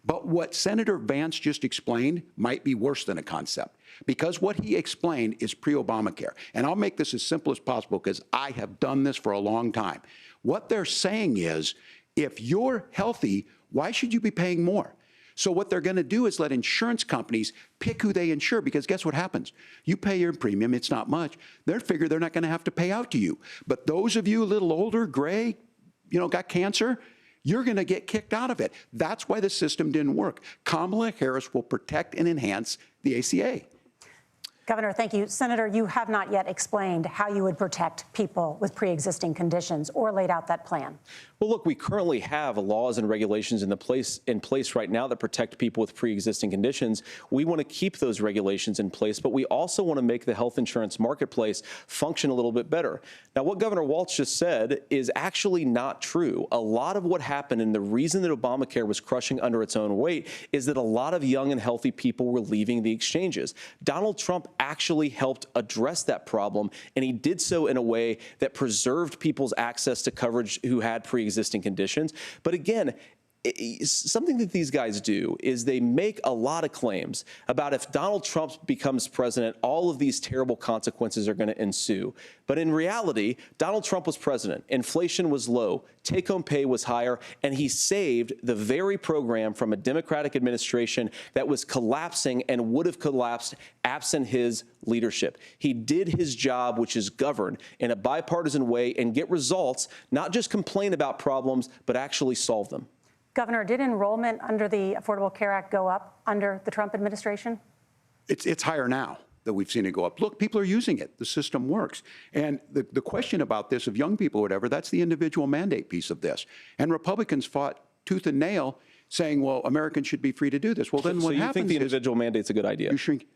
But what Senator Vance just explained might be worse than a concept, because what he explained is pre-Obamacare. And I'll make this as simple as possible because I have done this for a long time. What they're saying is, if you're healthy, why should you be paying more? So what they're going to do is let insurance companies pick who they insure, because guess what happens? You pay your premium, it's not much. They figure they're not going to have to pay out to you. But those of you a little older, gray, got cancer, you're going to get kicked out of it. That's why the system didn't work. Kamala Harris will protect and enhance the ACA. Governor, thank you. Senator, you have not yet explained how you would protect people with pre-existing conditions or laid out that plan. Well, look, we currently have laws and regulations in place right now that protect people with pre-existing conditions. We want to keep those regulations in place, but we also want to make the health insurance marketplace function a little bit better. Now, what Governor Walz just said is actually not true. A lot of what happened, and the reason that Obamacare was crushing under its own weight, is that a lot of young and healthy people were leaving the exchanges. Donald Trump actually helped address that problem, and he did so in a way that preserved people's access to coverage who had pre-existing conditions. But again, something that these guys do is they make a lot of claims about if Donald Trump becomes president, all of these terrible consequences are going to ensue. But in reality, Donald Trump was president. Inflation was low, take-home pay was higher, and he saved the very program from a Democratic administration that was collapsing and would have collapsed absent his leadership. He did his job, which is govern in a bipartisan way and get results, not just complain about problems, but actually solve them. Governor, did enrollment under the Affordable Care Act go up under the Trump administration? It's higher now that we've seen it go up. Look, people are using it. The system works. And the question about this of young people or whatever, that's the individual mandate piece of this. And Republicans fought tooth and nail saying, well, Americans should be free to do this. Well, then what happens is... So you think the individual mandate's a good idea? You shrink.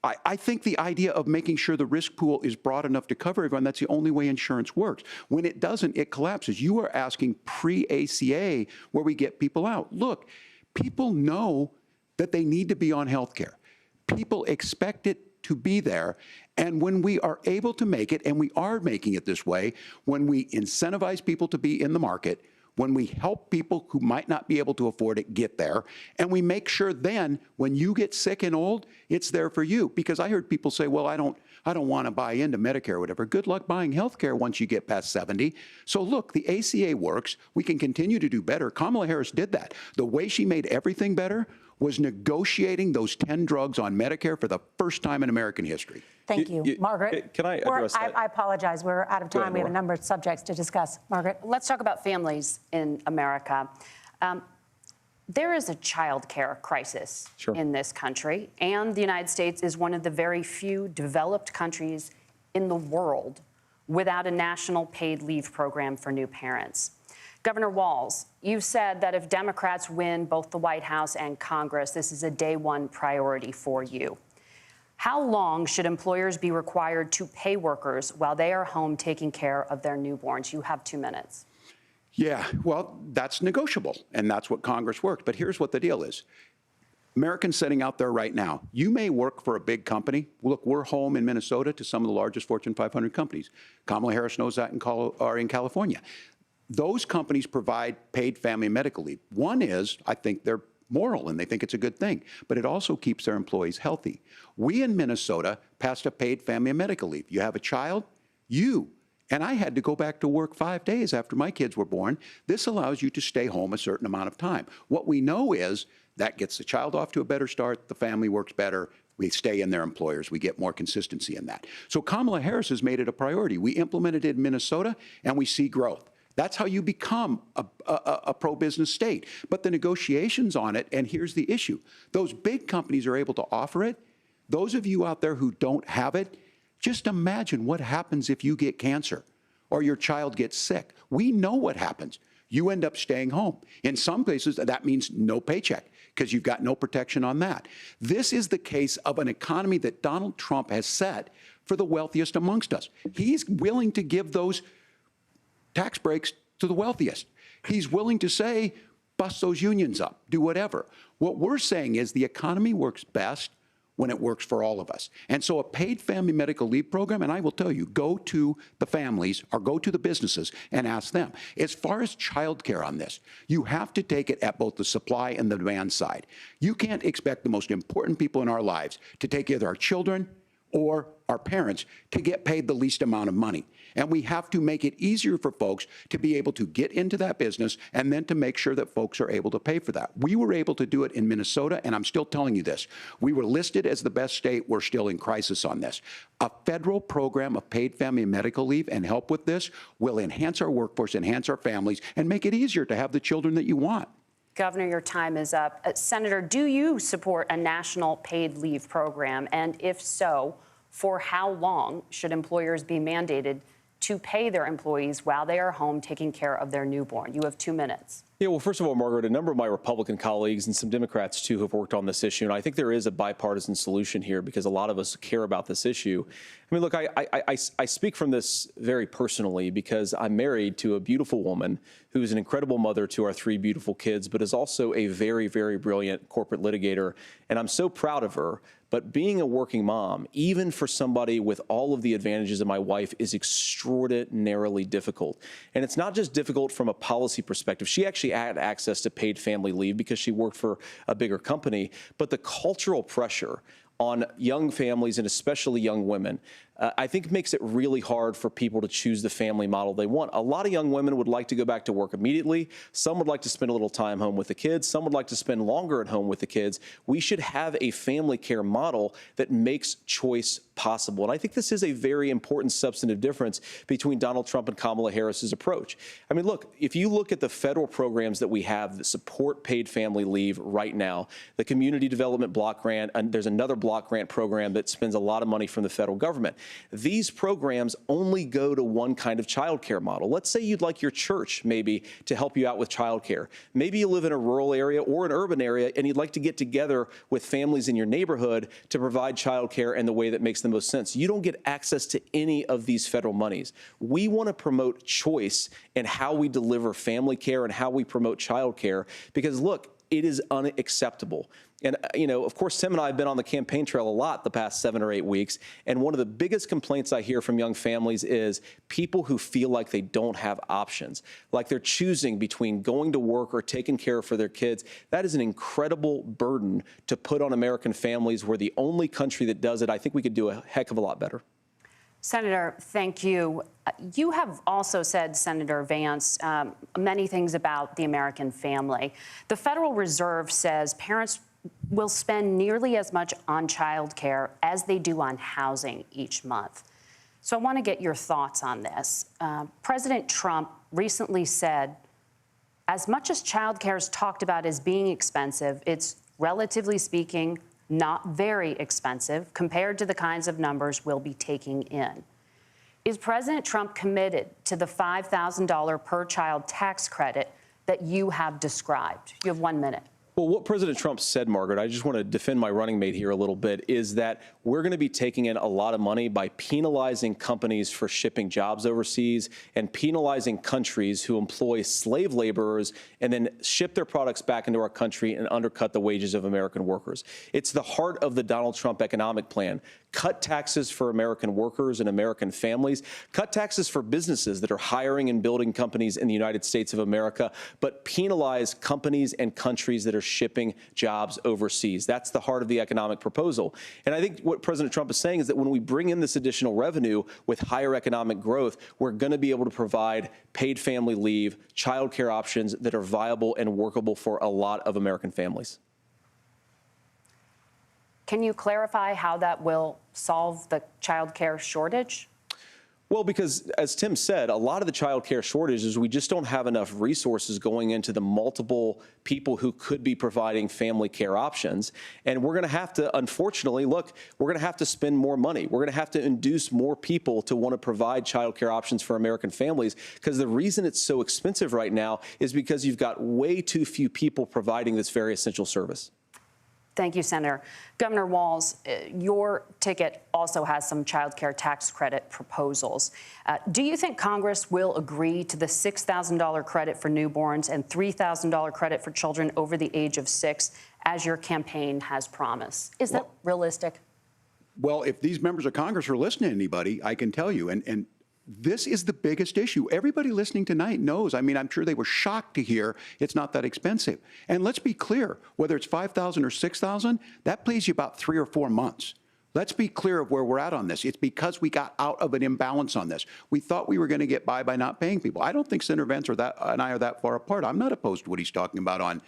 I think the idea of making sure the risk pool is broad enough to cover everyone, that's the only way insurance works. When it doesn't, it collapses. You are asking pre-ACA where we get people out. Look, people know that they need to be on health care. People expect it to be there. And when we are able to make it, and we are making it this way, when we incentivize people to be in the market, when we help people who might not be able to afford it get there, and we make sure then when you get sick and old, it's there for you. Because I heard people say, well, I don't want to buy into Medicare or whatever. Good luck buying health care once you get past 70. So look, the ACA works. We can continue to do better. Kamala Harris did that. The way she made everything better was negotiating those 10 drugs on Medicare for the first time in American history. Thank you. Margaret? Can I address that? I apologize. We're out of time. We have a number of subjects to discuss. Margaret? Let's talk about families in America. There is a child care crisis in this country, and the United States is one of the very few developed countries in the world without a national paid leave program for new parents. Governor Walz, you've said that if Democrats win both the White House and Congress, this is a day one priority for you. How long should employers be required to pay workers while they are home taking care of their newborns? You have 2 minutes. Yeah, well, that's negotiable, and that's what Congress worked. But here's what the deal is. Americans sitting out there right now, you may work for a big company. Look, we're home in Minnesota to some of the largest Fortune 500 companies. Kamala Harris knows that in California. Those companies provide paid family and medical leave. One is, I think they're moral and they think it's a good thing, but it also keeps their employees healthy. We in Minnesota passed a paid family and medical leave. You have a child, and I had to go back to work 5 days after my kids were born. This allows you to stay home a certain amount of time. What we know is that gets the child off to a better start, the family works better, we stay in their employers, we get more consistency in that. So Kamala Harris has made it a priority. We implemented it in Minnesota and we see growth. That's how you become a pro-business state. But the negotiations on it, and here's the issue, those big companies are able to offer it. Those of you out there who don't have it, just imagine what happens if you get cancer or your child gets sick. We know what happens. You end up staying home. In some places, that means no paycheck because you've got no protection on that. This is the case of an economy that Donald Trump has set for the wealthiest amongst us. He's willing to give those tax breaks to the wealthiest. He's willing to say, bust those unions up, do whatever. What we're saying is the economy works best when it works for all of us. And so a paid family medical leave program, and I will tell you, go to the families or go to the businesses and ask them. As far as childcare on this, you have to take it at both the supply and the demand side. You can't expect the most important people in our lives to take either our children or our parents to get paid the least amount of money. And we have to make it easier for folks to be able to get into that business and then to make sure that folks are able to pay for that. We were able to do it in Minnesota, and I'm still telling you this. We were listed as the best state. We're still in crisis on this. A federal program of paid family and medical leave and help with this will enhance our workforce, enhance our families, and make it easier to have the children that you want. Governor, your time is up. Senator, do you support a national paid leave program? And if so, for how long should employers be mandated to pay their employees while they are home taking care of their newborn? You have 2 minutes. Yeah, well, first of all, Margaret, a number of my Republican colleagues and some Democrats, too, have worked on this issue. And I think there is a bipartisan solution here because a lot of us care about this issue. I mean, look, I speak from this very personally because I'm married to a beautiful woman who is an incredible mother to our 3 beautiful kids, but is also a very, very brilliant corporate litigator. And I'm so proud of her. But being a working mom, even for somebody with all of the advantages of my wife, is extraordinarily difficult. And it's not just difficult from a policy perspective. She actually had access to paid family leave because she worked for a bigger company. But the cultural pressure on young families and especially young women, I think makes it really hard for people to choose the family model they want. A lot of young women would like to go back to work immediately. Some would like to spend a little time home with the kids. Some would like to spend longer at home with the kids. We should have a family care model that makes choice possible. And I think this is a very important substantive difference between Donald Trump and Kamala Harris's approach. I mean, look, if you look at the federal programs that we have that support paid family leave right now, the Community Development Block Grant, and there's another block grant program that spends a lot of money from the federal government. These programs only go to one kind of childcare model. Let's say you'd like your church maybe to help you out with childcare. Maybe you live in a rural area or an urban area and you'd like to get together with families in your neighborhood to provide childcare in the way that makes the most sense. You don't get access to any of these federal monies. We want to promote choice in how we deliver family care and how we promote childcare because, look, it is unacceptable. And, you know, of course, Tim and I have been on the campaign trail a lot the past 7 or 8 weeks. And one of the biggest complaints I hear from young families is people who feel like they don't have options, like they're choosing between going to work or taking care for their kids. That is an incredible burden to put on American families. We're the only country that does it. I think we could do a heck of a lot better. Senator, thank you. You have also said, Senator Vance, many things about the American family. The Federal Reserve says parents will spend nearly as much on child care as they do on housing each month. So I want to get your thoughts on this. President Trump recently said, as much as child care is talked about as being expensive, it's relatively speaking not very expensive compared to the kinds of numbers we'll be taking in. Is President Trump committed to the $5,000 per child tax credit that you have described? You have 1 minute. Well, what President Trump said, Margaret, I just want to defend my running mate here a little bit, is that we're going to be taking in a lot of money by penalizing companies for shipping jobs overseas and penalizing countries who employ slave laborers and then ship their products back into our country and undercut the wages of American workers. It's the heart of the Donald Trump economic plan. Cut taxes for American workers and American families. Cut taxes for businesses that are hiring and building companies in the United States of America, but penalize companies and countries that are shipping jobs overseas. That's the heart of the economic proposal. And I think what President Trump is saying is that when we bring in this additional revenue with higher economic growth, we're going to be able to provide paid family leave, child care options that are viable and workable for a lot of American families. Can you clarify how that will solve the child care shortage? Well, because as Tim said, a lot of the child care shortage is we just don't have enough resources going into the multiple people who could be providing family care options. And we're going to have to, unfortunately, look, we're going to have to spend more money. We're going to have to induce more people to want to provide child care options for American families, because the reason it's so expensive right now is because you've got way too few people providing this very essential service. Thank you, Senator. Governor Walz, your ticket also has some child care tax credit proposals. Do you think Congress will agree to the $6,000 credit for newborns and $3,000 credit for children over the age of 6, as your campaign has promised? Is that realistic? Well, if these members of Congress are listening to anybody, I can tell you, and this is the biggest issue. Everybody listening tonight knows. I mean, I'm sure they were shocked to hear it's not that expensive. And let's be clear, whether it's $5,000 or $6,000, that pays you about 3 or 4 months. Let's be clear of where we're at on this. It's because we got out of an imbalance on this. We thought we were going to get by not paying people. I don't think Senator Vance and I are that far apart. I'm not opposed to what he's talking about on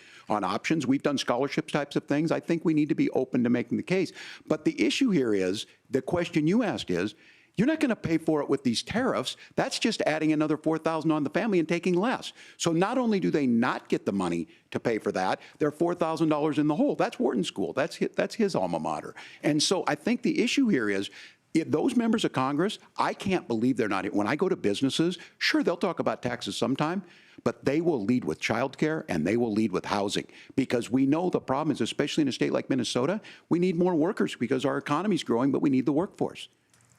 options. We've done scholarships types of things. I think we need to be open to making the case. But the issue here is, the question you asked is, you're not going to pay for it with these tariffs. That's just adding another $4,000 on the family and taking less. So not only do they not get the money to pay for that, they're $4,000 in the hole. That's Wharton School. That's his alma mater. And so I think the issue here is, if those members of Congress, I can't believe they're not. When I go to businesses, sure, they'll talk about taxes sometime, but they will lead with childcare and they will lead with housing, because we know the problem is, especially in a state like Minnesota, we need more workers because our economy's growing, but we need the workforce.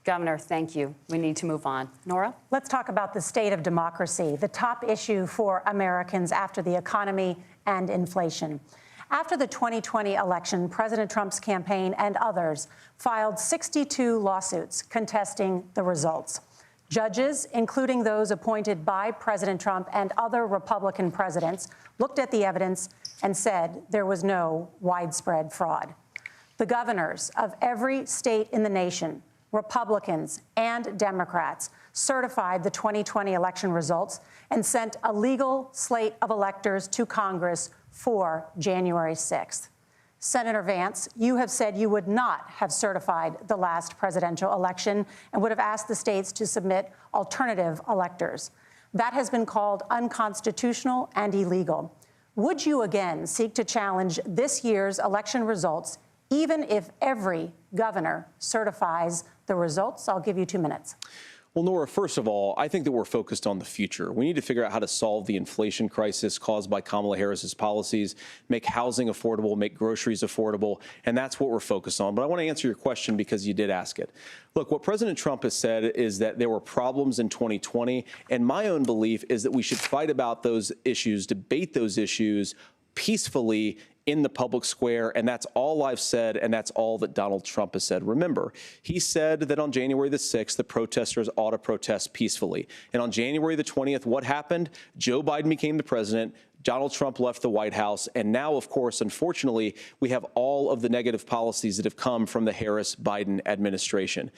Governor, thank you. We need to move on. Nora? Let's talk about the state of democracy, the top issue for Americans after the economy and inflation. After the 2020 election, President Trump's campaign and others filed 62 lawsuits contesting the results. Judges, including those appointed by President Trump and other Republican presidents, looked at the evidence and said there was no widespread fraud. The governors of every state in the nation, Republicans and Democrats, certified the 2020 election results and sent a legal slate of electors to Congress for January 6th. Senator Vance, you have said you would not have certified the last presidential election and would have asked the states to submit alternative electors. That has been called unconstitutional and illegal. Would you again seek to challenge this year's election results, even if every governor certifies the results? I'll give you 2 minutes. Well, Nora, first of all, I think that we're focused on the future. We need to figure out how to solve the inflation crisis caused by Kamala Harris's policies, make housing affordable, make groceries affordable, and that's what we're focused on. But I want to answer your question because you did ask it. Look, what President Trump has said is that there were problems in 2020, and my own belief is that we should fight about those issues, debate those issues peacefully in the public square, and that's all I've said, and that's all that Donald Trump has said. Remember, he said that on January the 6th, the protesters ought to protest peacefully. And on January the 20th, what happened? Joe Biden became the president. Donald Trump left the White House. And now, of course, unfortunately, we have all of the negative policies that have come from the Harris-Biden administration.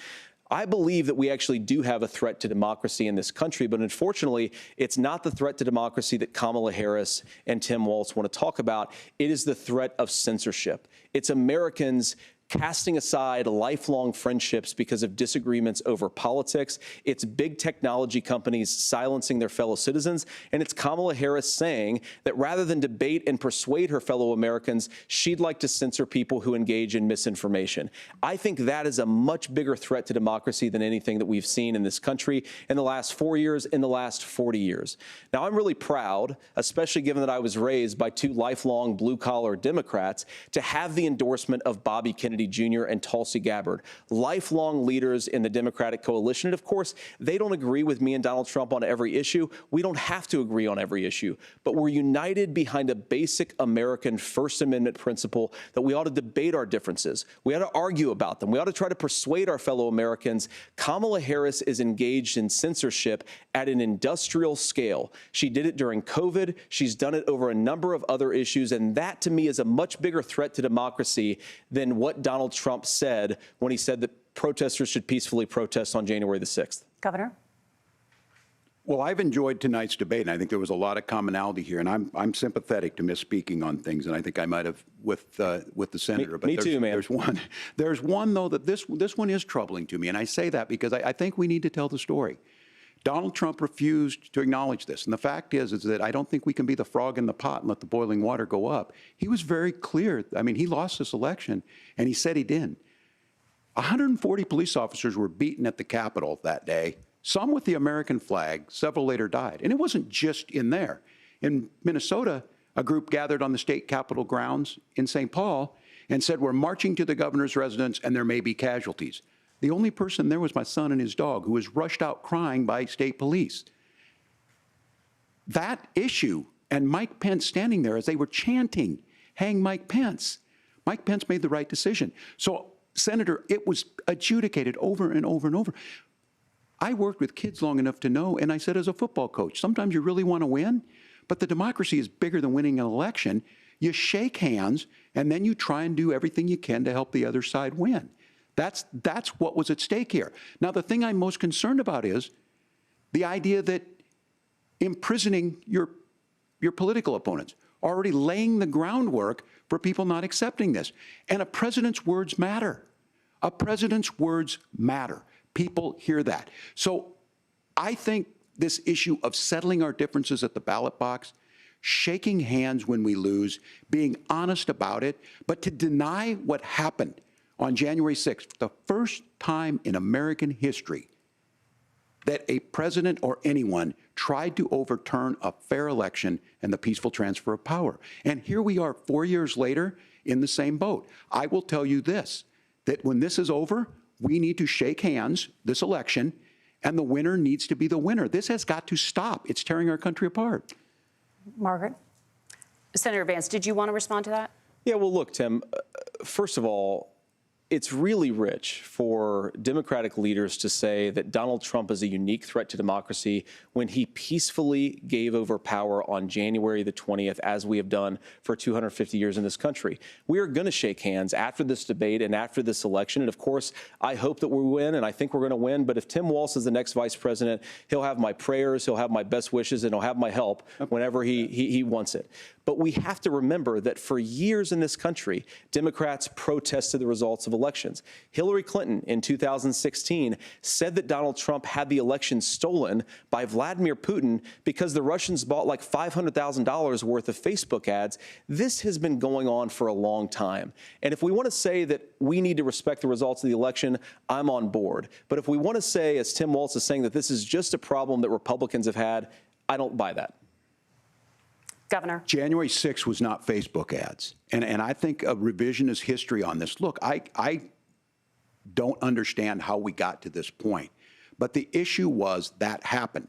I believe that we actually do have a threat to democracy in this country, but unfortunately, it's not the threat to democracy that Kamala Harris and Tim Walz want to talk about. It is the threat of censorship. It's Americans casting aside lifelong friendships because of disagreements over politics. It's big technology companies silencing their fellow citizens. And it's Kamala Harris saying that rather than debate and persuade her fellow Americans, she'd like to censor people who engage in misinformation. I think that is a much bigger threat to democracy than anything that we've seen in this country in the last 4 years, in the last 40 years. Now, I'm really proud, especially given that I was raised by 2 lifelong blue-collar Democrats, to have the endorsement of Bobby Kennedy Jr. and Tulsi Gabbard, lifelong leaders in the Democratic coalition. And of course, they don't agree with me and Donald Trump on every issue. We don't have to agree on every issue, but we're united behind a basic American First Amendment principle that we ought to debate our differences. We ought to argue about them. We ought to try to persuade our fellow Americans. Kamala Harris is engaged in censorship at an industrial scale. She did it during COVID. She's done it over a number of other issues. And that, to me, is a much bigger threat to democracy than what Donald Trump said when he said that protesters should peacefully protest on January the 6th. Governor? Well, I've enjoyed tonight's debate, and I think there was a lot of commonality here. And I'm sympathetic to misspeaking on things, and I think I might have with the senator. Me too, man. There's one though that this one is troubling to me, and I say that because I think we need to tell the story. Donald Trump refused to acknowledge this. And the fact is that I don't think we can be the frog in the pot and let the boiling water go up. He was very clear. I mean, he lost this election, and he said he didn't. 140 police officers were beaten at the Capitol that day, some with the American flag. Several later died. And it wasn't just in there. In Minnesota, a group gathered on the state Capitol grounds in St. Paul, and said, we're marching to the governor's residence and there may be casualties. The only person there was my son and his dog, who was rushed out crying by state police. That issue and Mike Pence standing there as they were chanting, hang Mike Pence. Mike Pence made the right decision. So, Senator, it was adjudicated over and over and over. I worked with kids long enough to know, and I said as a football coach, sometimes you really want to win, but the democracy is bigger than winning an election. You shake hands, and then you try and do everything you can to help the other side win. That's what was at stake here. Now, the thing I'm most concerned about is the idea that imprisoning your political opponents, already laying the groundwork for people not accepting this. And a president's words matter. A president's words matter. People hear that. So I think this issue of settling our differences at the ballot box, shaking hands when we lose, being honest about it, but to deny what happened on January 6th, the first time in American history that a president or anyone tried to overturn a fair election and the peaceful transfer of power. And here we are 4 years later in the same boat. I will tell you this, that when this is over, we need to shake hands this election, and the winner needs to be the winner. This has got to stop. It's tearing our country apart. Margaret? Senator Vance, did you want to respond to that? Yeah, well, look, Tim, first of all, it's really rich for Democratic leaders to say that Donald Trump is a unique threat to democracy when he peacefully gave over power on January the 20th, as we have done for 250 years in this country. We are going to shake hands after this debate and after this election. And of course, I hope that we win, and I think we're going to win. But if Tim Walz is the next vice president, he'll have my prayers, he'll have my best wishes, and he'll have my help whenever he wants it. But we have to remember that for years in this country, Democrats protested the results of elections. Hillary Clinton in 2016 said that Donald Trump had the election stolen by Vladimir Putin because the Russians bought like $500,000 worth of Facebook ads. This has been going on for a long time. And if we want to say that we need to respect the results of the election, I'm on board. But if we want to say, as Tim Walz is saying, that this is just a problem that Republicans have had, I don't buy that. Governor. January 6th was not Facebook ads. And I think a revisionist history on this. Look, I don't understand how we got to this point. But the issue was that happened.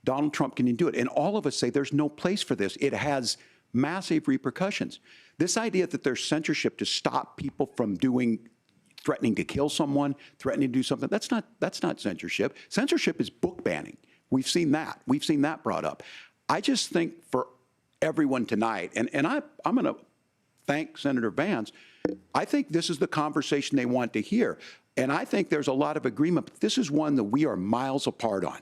Donald Trump can do it. And all of us say there's no place for this. It has massive repercussions. This idea that there's censorship to stop people from threatening to kill someone, threatening to do something, that's not censorship. Censorship is book banning. We've seen that. We've seen that brought up. I just think for everyone tonight, and I'm going to thank Senator Vance. I think this is the conversation they want to hear. And I think there's a lot of agreement. But this is one that we are miles apart on.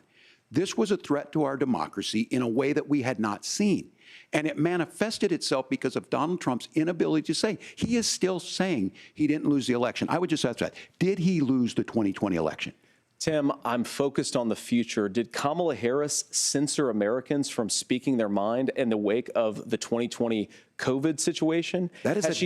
This was a threat to our democracy in a way that we had not seen. And it manifested itself because of Donald Trump's inability to say. He is still saying he didn't lose the election. I would just ask that. Did he lose the 2020 election? Tim, I'm focused on the future. Did Kamala Harris censor Americans from speaking their mind in the wake of the 2020 COVID situation? That is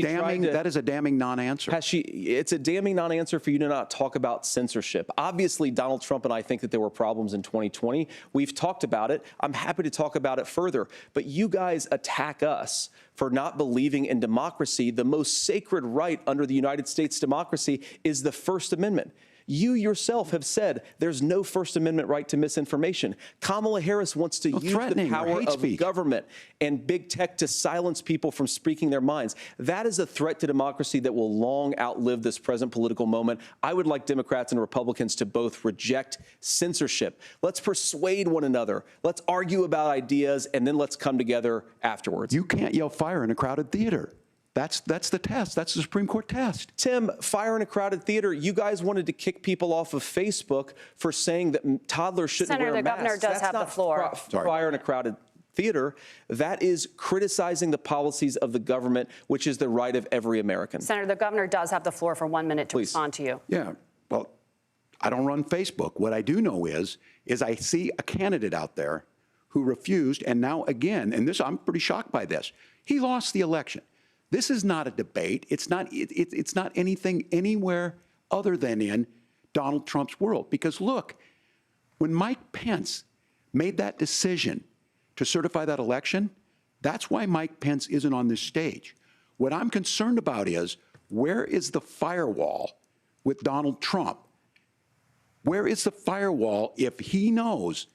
a damning non-answer. It's a damning non-answer for you to not talk about censorship. Obviously, Donald Trump and I think that there were problems in 2020. We've talked about it. I'm happy to talk about it further. But you guys attack us for not believing in democracy. The most sacred right under the United States democracy is the First Amendment. You yourself have said there's no First Amendment right to misinformation. Kamala Harris wants to use the power of government and big tech to silence people from speaking their minds. That is a threat to democracy that will long outlive this present political moment. I would like Democrats and Republicans to both reject censorship. Let's persuade one another. Let's argue about ideas, and then let's come together afterwards. You can't yell fire in a crowded theater. That's the test. That's the Supreme Court test. Tim, fire in a crowded theater. You guys wanted to kick people off of Facebook for saying that toddlers shouldn't wear masks. Senator, the governor does have the floor. Fire in a crowded theater. That is criticizing the policies of the government, which is the right of every American. Senator, the governor does have the floor for 1 minute to respond to you. Yeah. Well, I don't run Facebook. What I do know is I see a candidate out there who refused, and now again, and this I'm pretty shocked by this. He lost the election. This is not a debate. It's not anything anywhere other than in Donald Trump's world. Because look, when Mike Pence made that decision to certify that election, that's why Mike Pence isn't on this stage. What I'm concerned about is where is the firewall with Donald Trump? Where is the firewall if he knows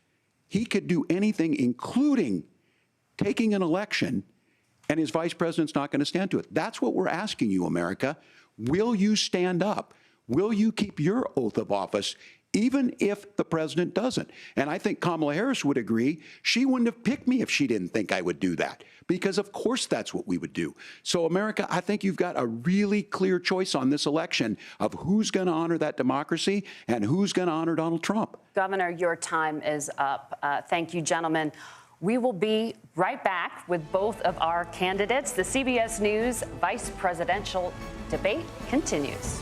he could do anything, including taking an election, and his vice president's not going to stand to it? That's what we're asking you, America. Will you stand up? Will you keep your oath of office, even if the president doesn't? And I think Kamala Harris would agree. She wouldn't have picked me if she didn't think I would do that, because of course that's what we would do. So, America, I think you've got a really clear choice on this election of who's going to honor that democracy and who's going to honor Donald Trump. Governor, your time is up. Thank you, gentlemen. We will be right back with both of our candidates. The CBS News vice presidential debate continues.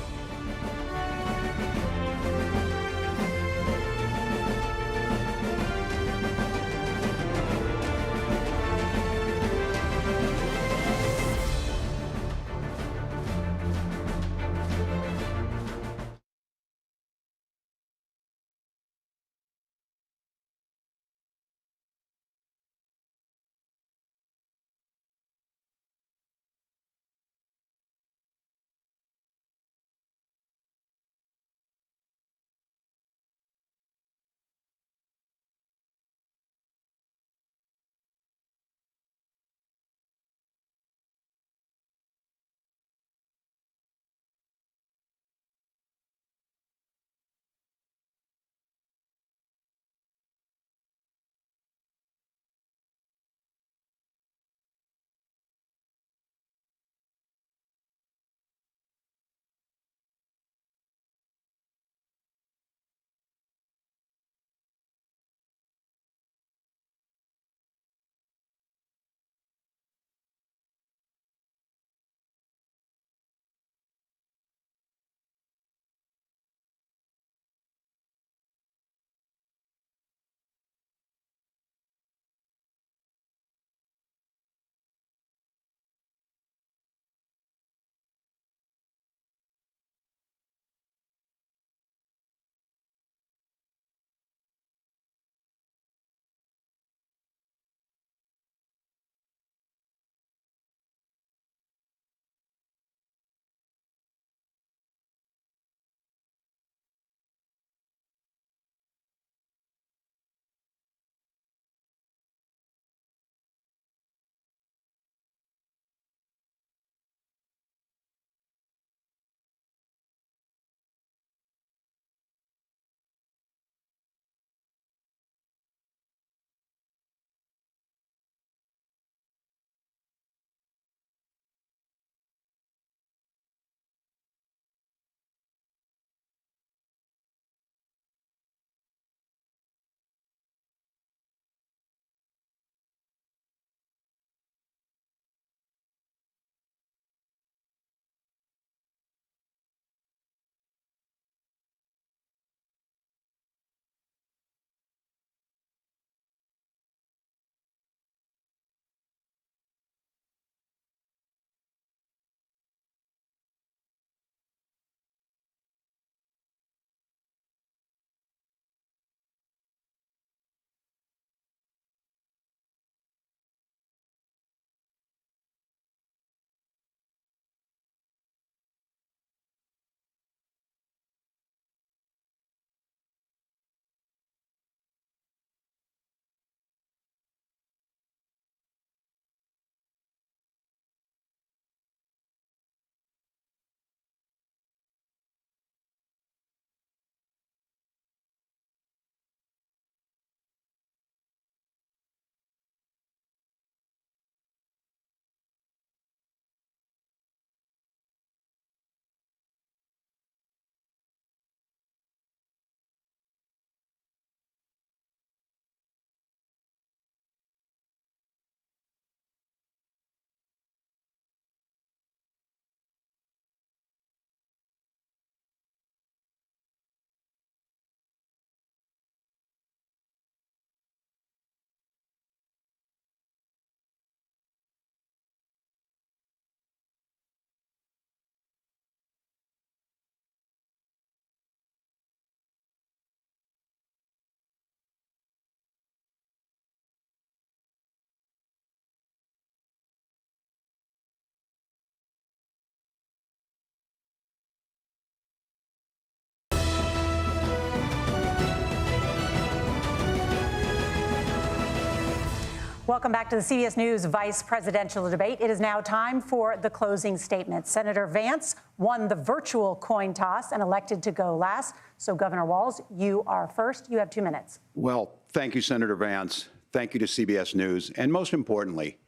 Welcome back to the CBS News Vice Presidential Debate. It is now time for the closing statement. Senator Vance won the virtual coin toss and elected to go last. So, Governor Walz, you are first. You have 2 minutes. Well, thank you, Senator Vance. Thank you to CBS News. And most importantly,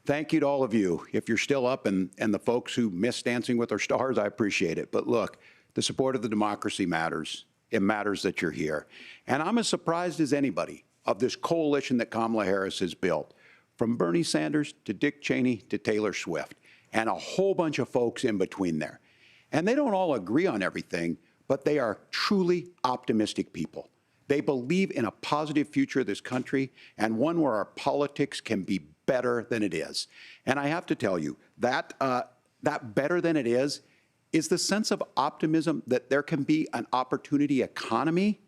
thank you to all of you. If you're still up and the folks who miss Dancing with Our Stars, I appreciate it. But look, the support of the democracy matters. It matters that you're here. And I'm as surprised as anybody of this coalition that Kamala Harris has built, from Bernie Sanders to Dick Cheney to Taylor Swift, and a whole bunch of folks in between there. And they don't all agree on everything, but they are truly optimistic people. They believe in a positive future of this country and one where our politics can be better than it is. And I have to tell you, that better than it is the sense of optimism that there can be an opportunity economy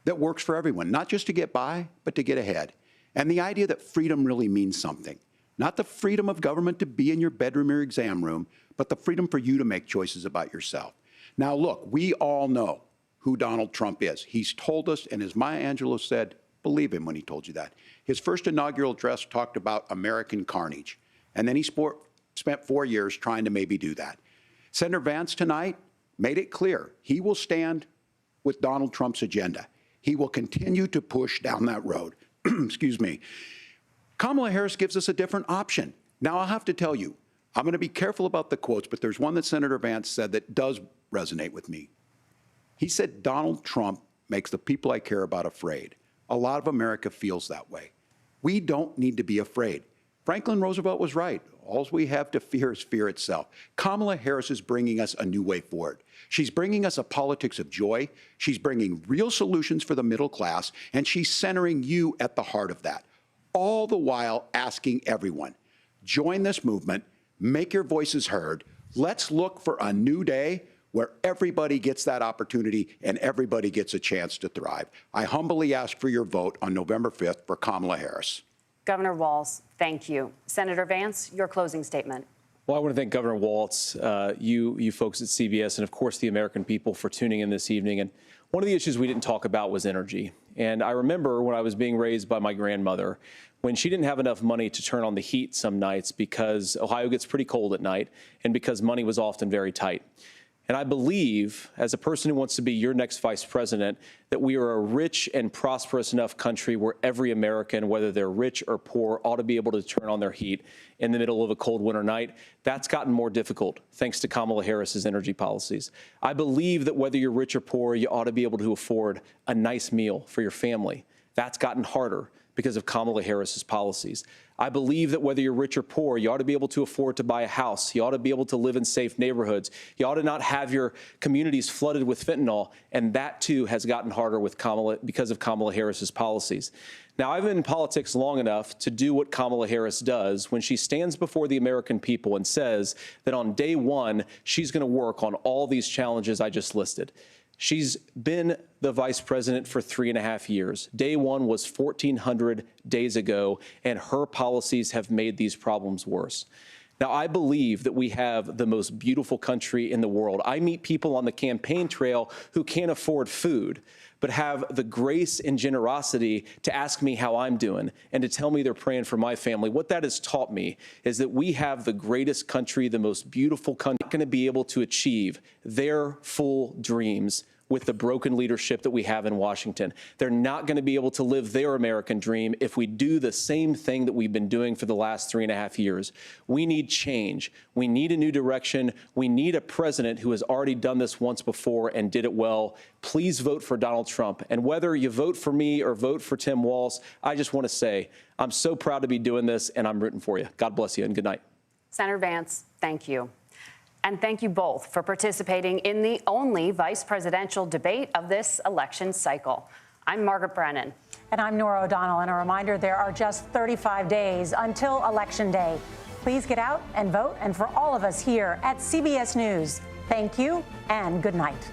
that works for everyone, not just to get by, but to get ahead. And the idea that freedom really means something. Not the freedom of government to be in your bedroom or exam room, but the freedom for you to make choices about yourself. Now, look, we all know who Donald Trump is. He's told us, and as Maya Angelou said, believe him when he told you that. His first inaugural address talked about American carnage. And then he spent 4 years trying to maybe do that. Senator Vance tonight made it clear he will stand with Donald Trump's agenda. He will continue to push down that road. Excuse me. Kamala Harris gives us a different option. Now, I'll have to tell you, I'm going to be careful about the quotes, but there's one that Senator Vance said that does resonate with me. He said, Donald Trump makes the people I care about afraid. A lot of America feels that way. We don't need to be afraid. Franklin Roosevelt was right. All we have to fear is fear itself. Kamala Harris is bringing us a new way forward. She's bringing us a politics of joy. She's bringing real solutions for the middle class, and she's centering you at the heart of that. All the while asking everyone, join this movement, make your voices heard. Let's look for a new day where everybody gets that opportunity and everybody gets a chance to thrive. I humbly ask for your vote on November 5th for Kamala Harris. Governor Walz, thank you. Senator Vance, your closing statement. Well, I want to thank Governor Walz, you folks at CBS, and of course the American people for tuning in this evening. And one of the issues we didn't talk about was energy. And I remember when I was being raised by my grandmother, when she didn't have enough money to turn on the heat some nights because Ohio gets pretty cold at night and because money was often very tight. And I believe, as a person who wants to be your next vice president, that we are a rich and prosperous enough country where every American, whether they're rich or poor, ought to be able to turn on their heat in the middle of a cold winter night. That's gotten more difficult thanks to Kamala Harris's energy policies. I believe that whether you're rich or poor, you ought to be able to afford a nice meal for your family. That's gotten harder because of Kamala Harris's policies. I believe that whether you're rich or poor, you ought to be able to afford to buy a house. You ought to be able to live in safe neighborhoods. You ought to not have your communities flooded with fentanyl. And that, too, has gotten harder with because of Kamala Harris's policies. Now, I've been in politics long enough to do what Kamala Harris does when she stands before the American people and says that on day one, she's going to work on all these challenges I just listed. She's been the vice president for 3.5 years. Day one was 1,400 days ago, and her policies have made these problems worse. Now, I believe that we have the most beautiful country in the world. I meet people on the campaign trail who can't afford food, but have the grace and generosity to ask me how I'm doing and to tell me they're praying for my family. What that has taught me is that we have the greatest country, the most beautiful country, going to be able to achieve their full dreams with the broken leadership that we have in Washington. They're not going to be able to live their American dream if we do the same thing that we've been doing for the last 3.5 years. We need change. We need a new direction. We need a president who has already done this once before and did it well. Please vote for Donald Trump. And whether you vote for me or vote for Tim Walz, I just want to say I'm so proud to be doing this, and I'm rooting for you. God bless you, and good night. Senator Vance, thank you. And thank you both for participating in the only vice presidential debate of this election cycle. I'm Margaret Brennan. And I'm Nora O'Donnell. And a reminder, there are just 35 days until Election Day. Please get out and vote. And for all of us here at CBS News, thank you and good night.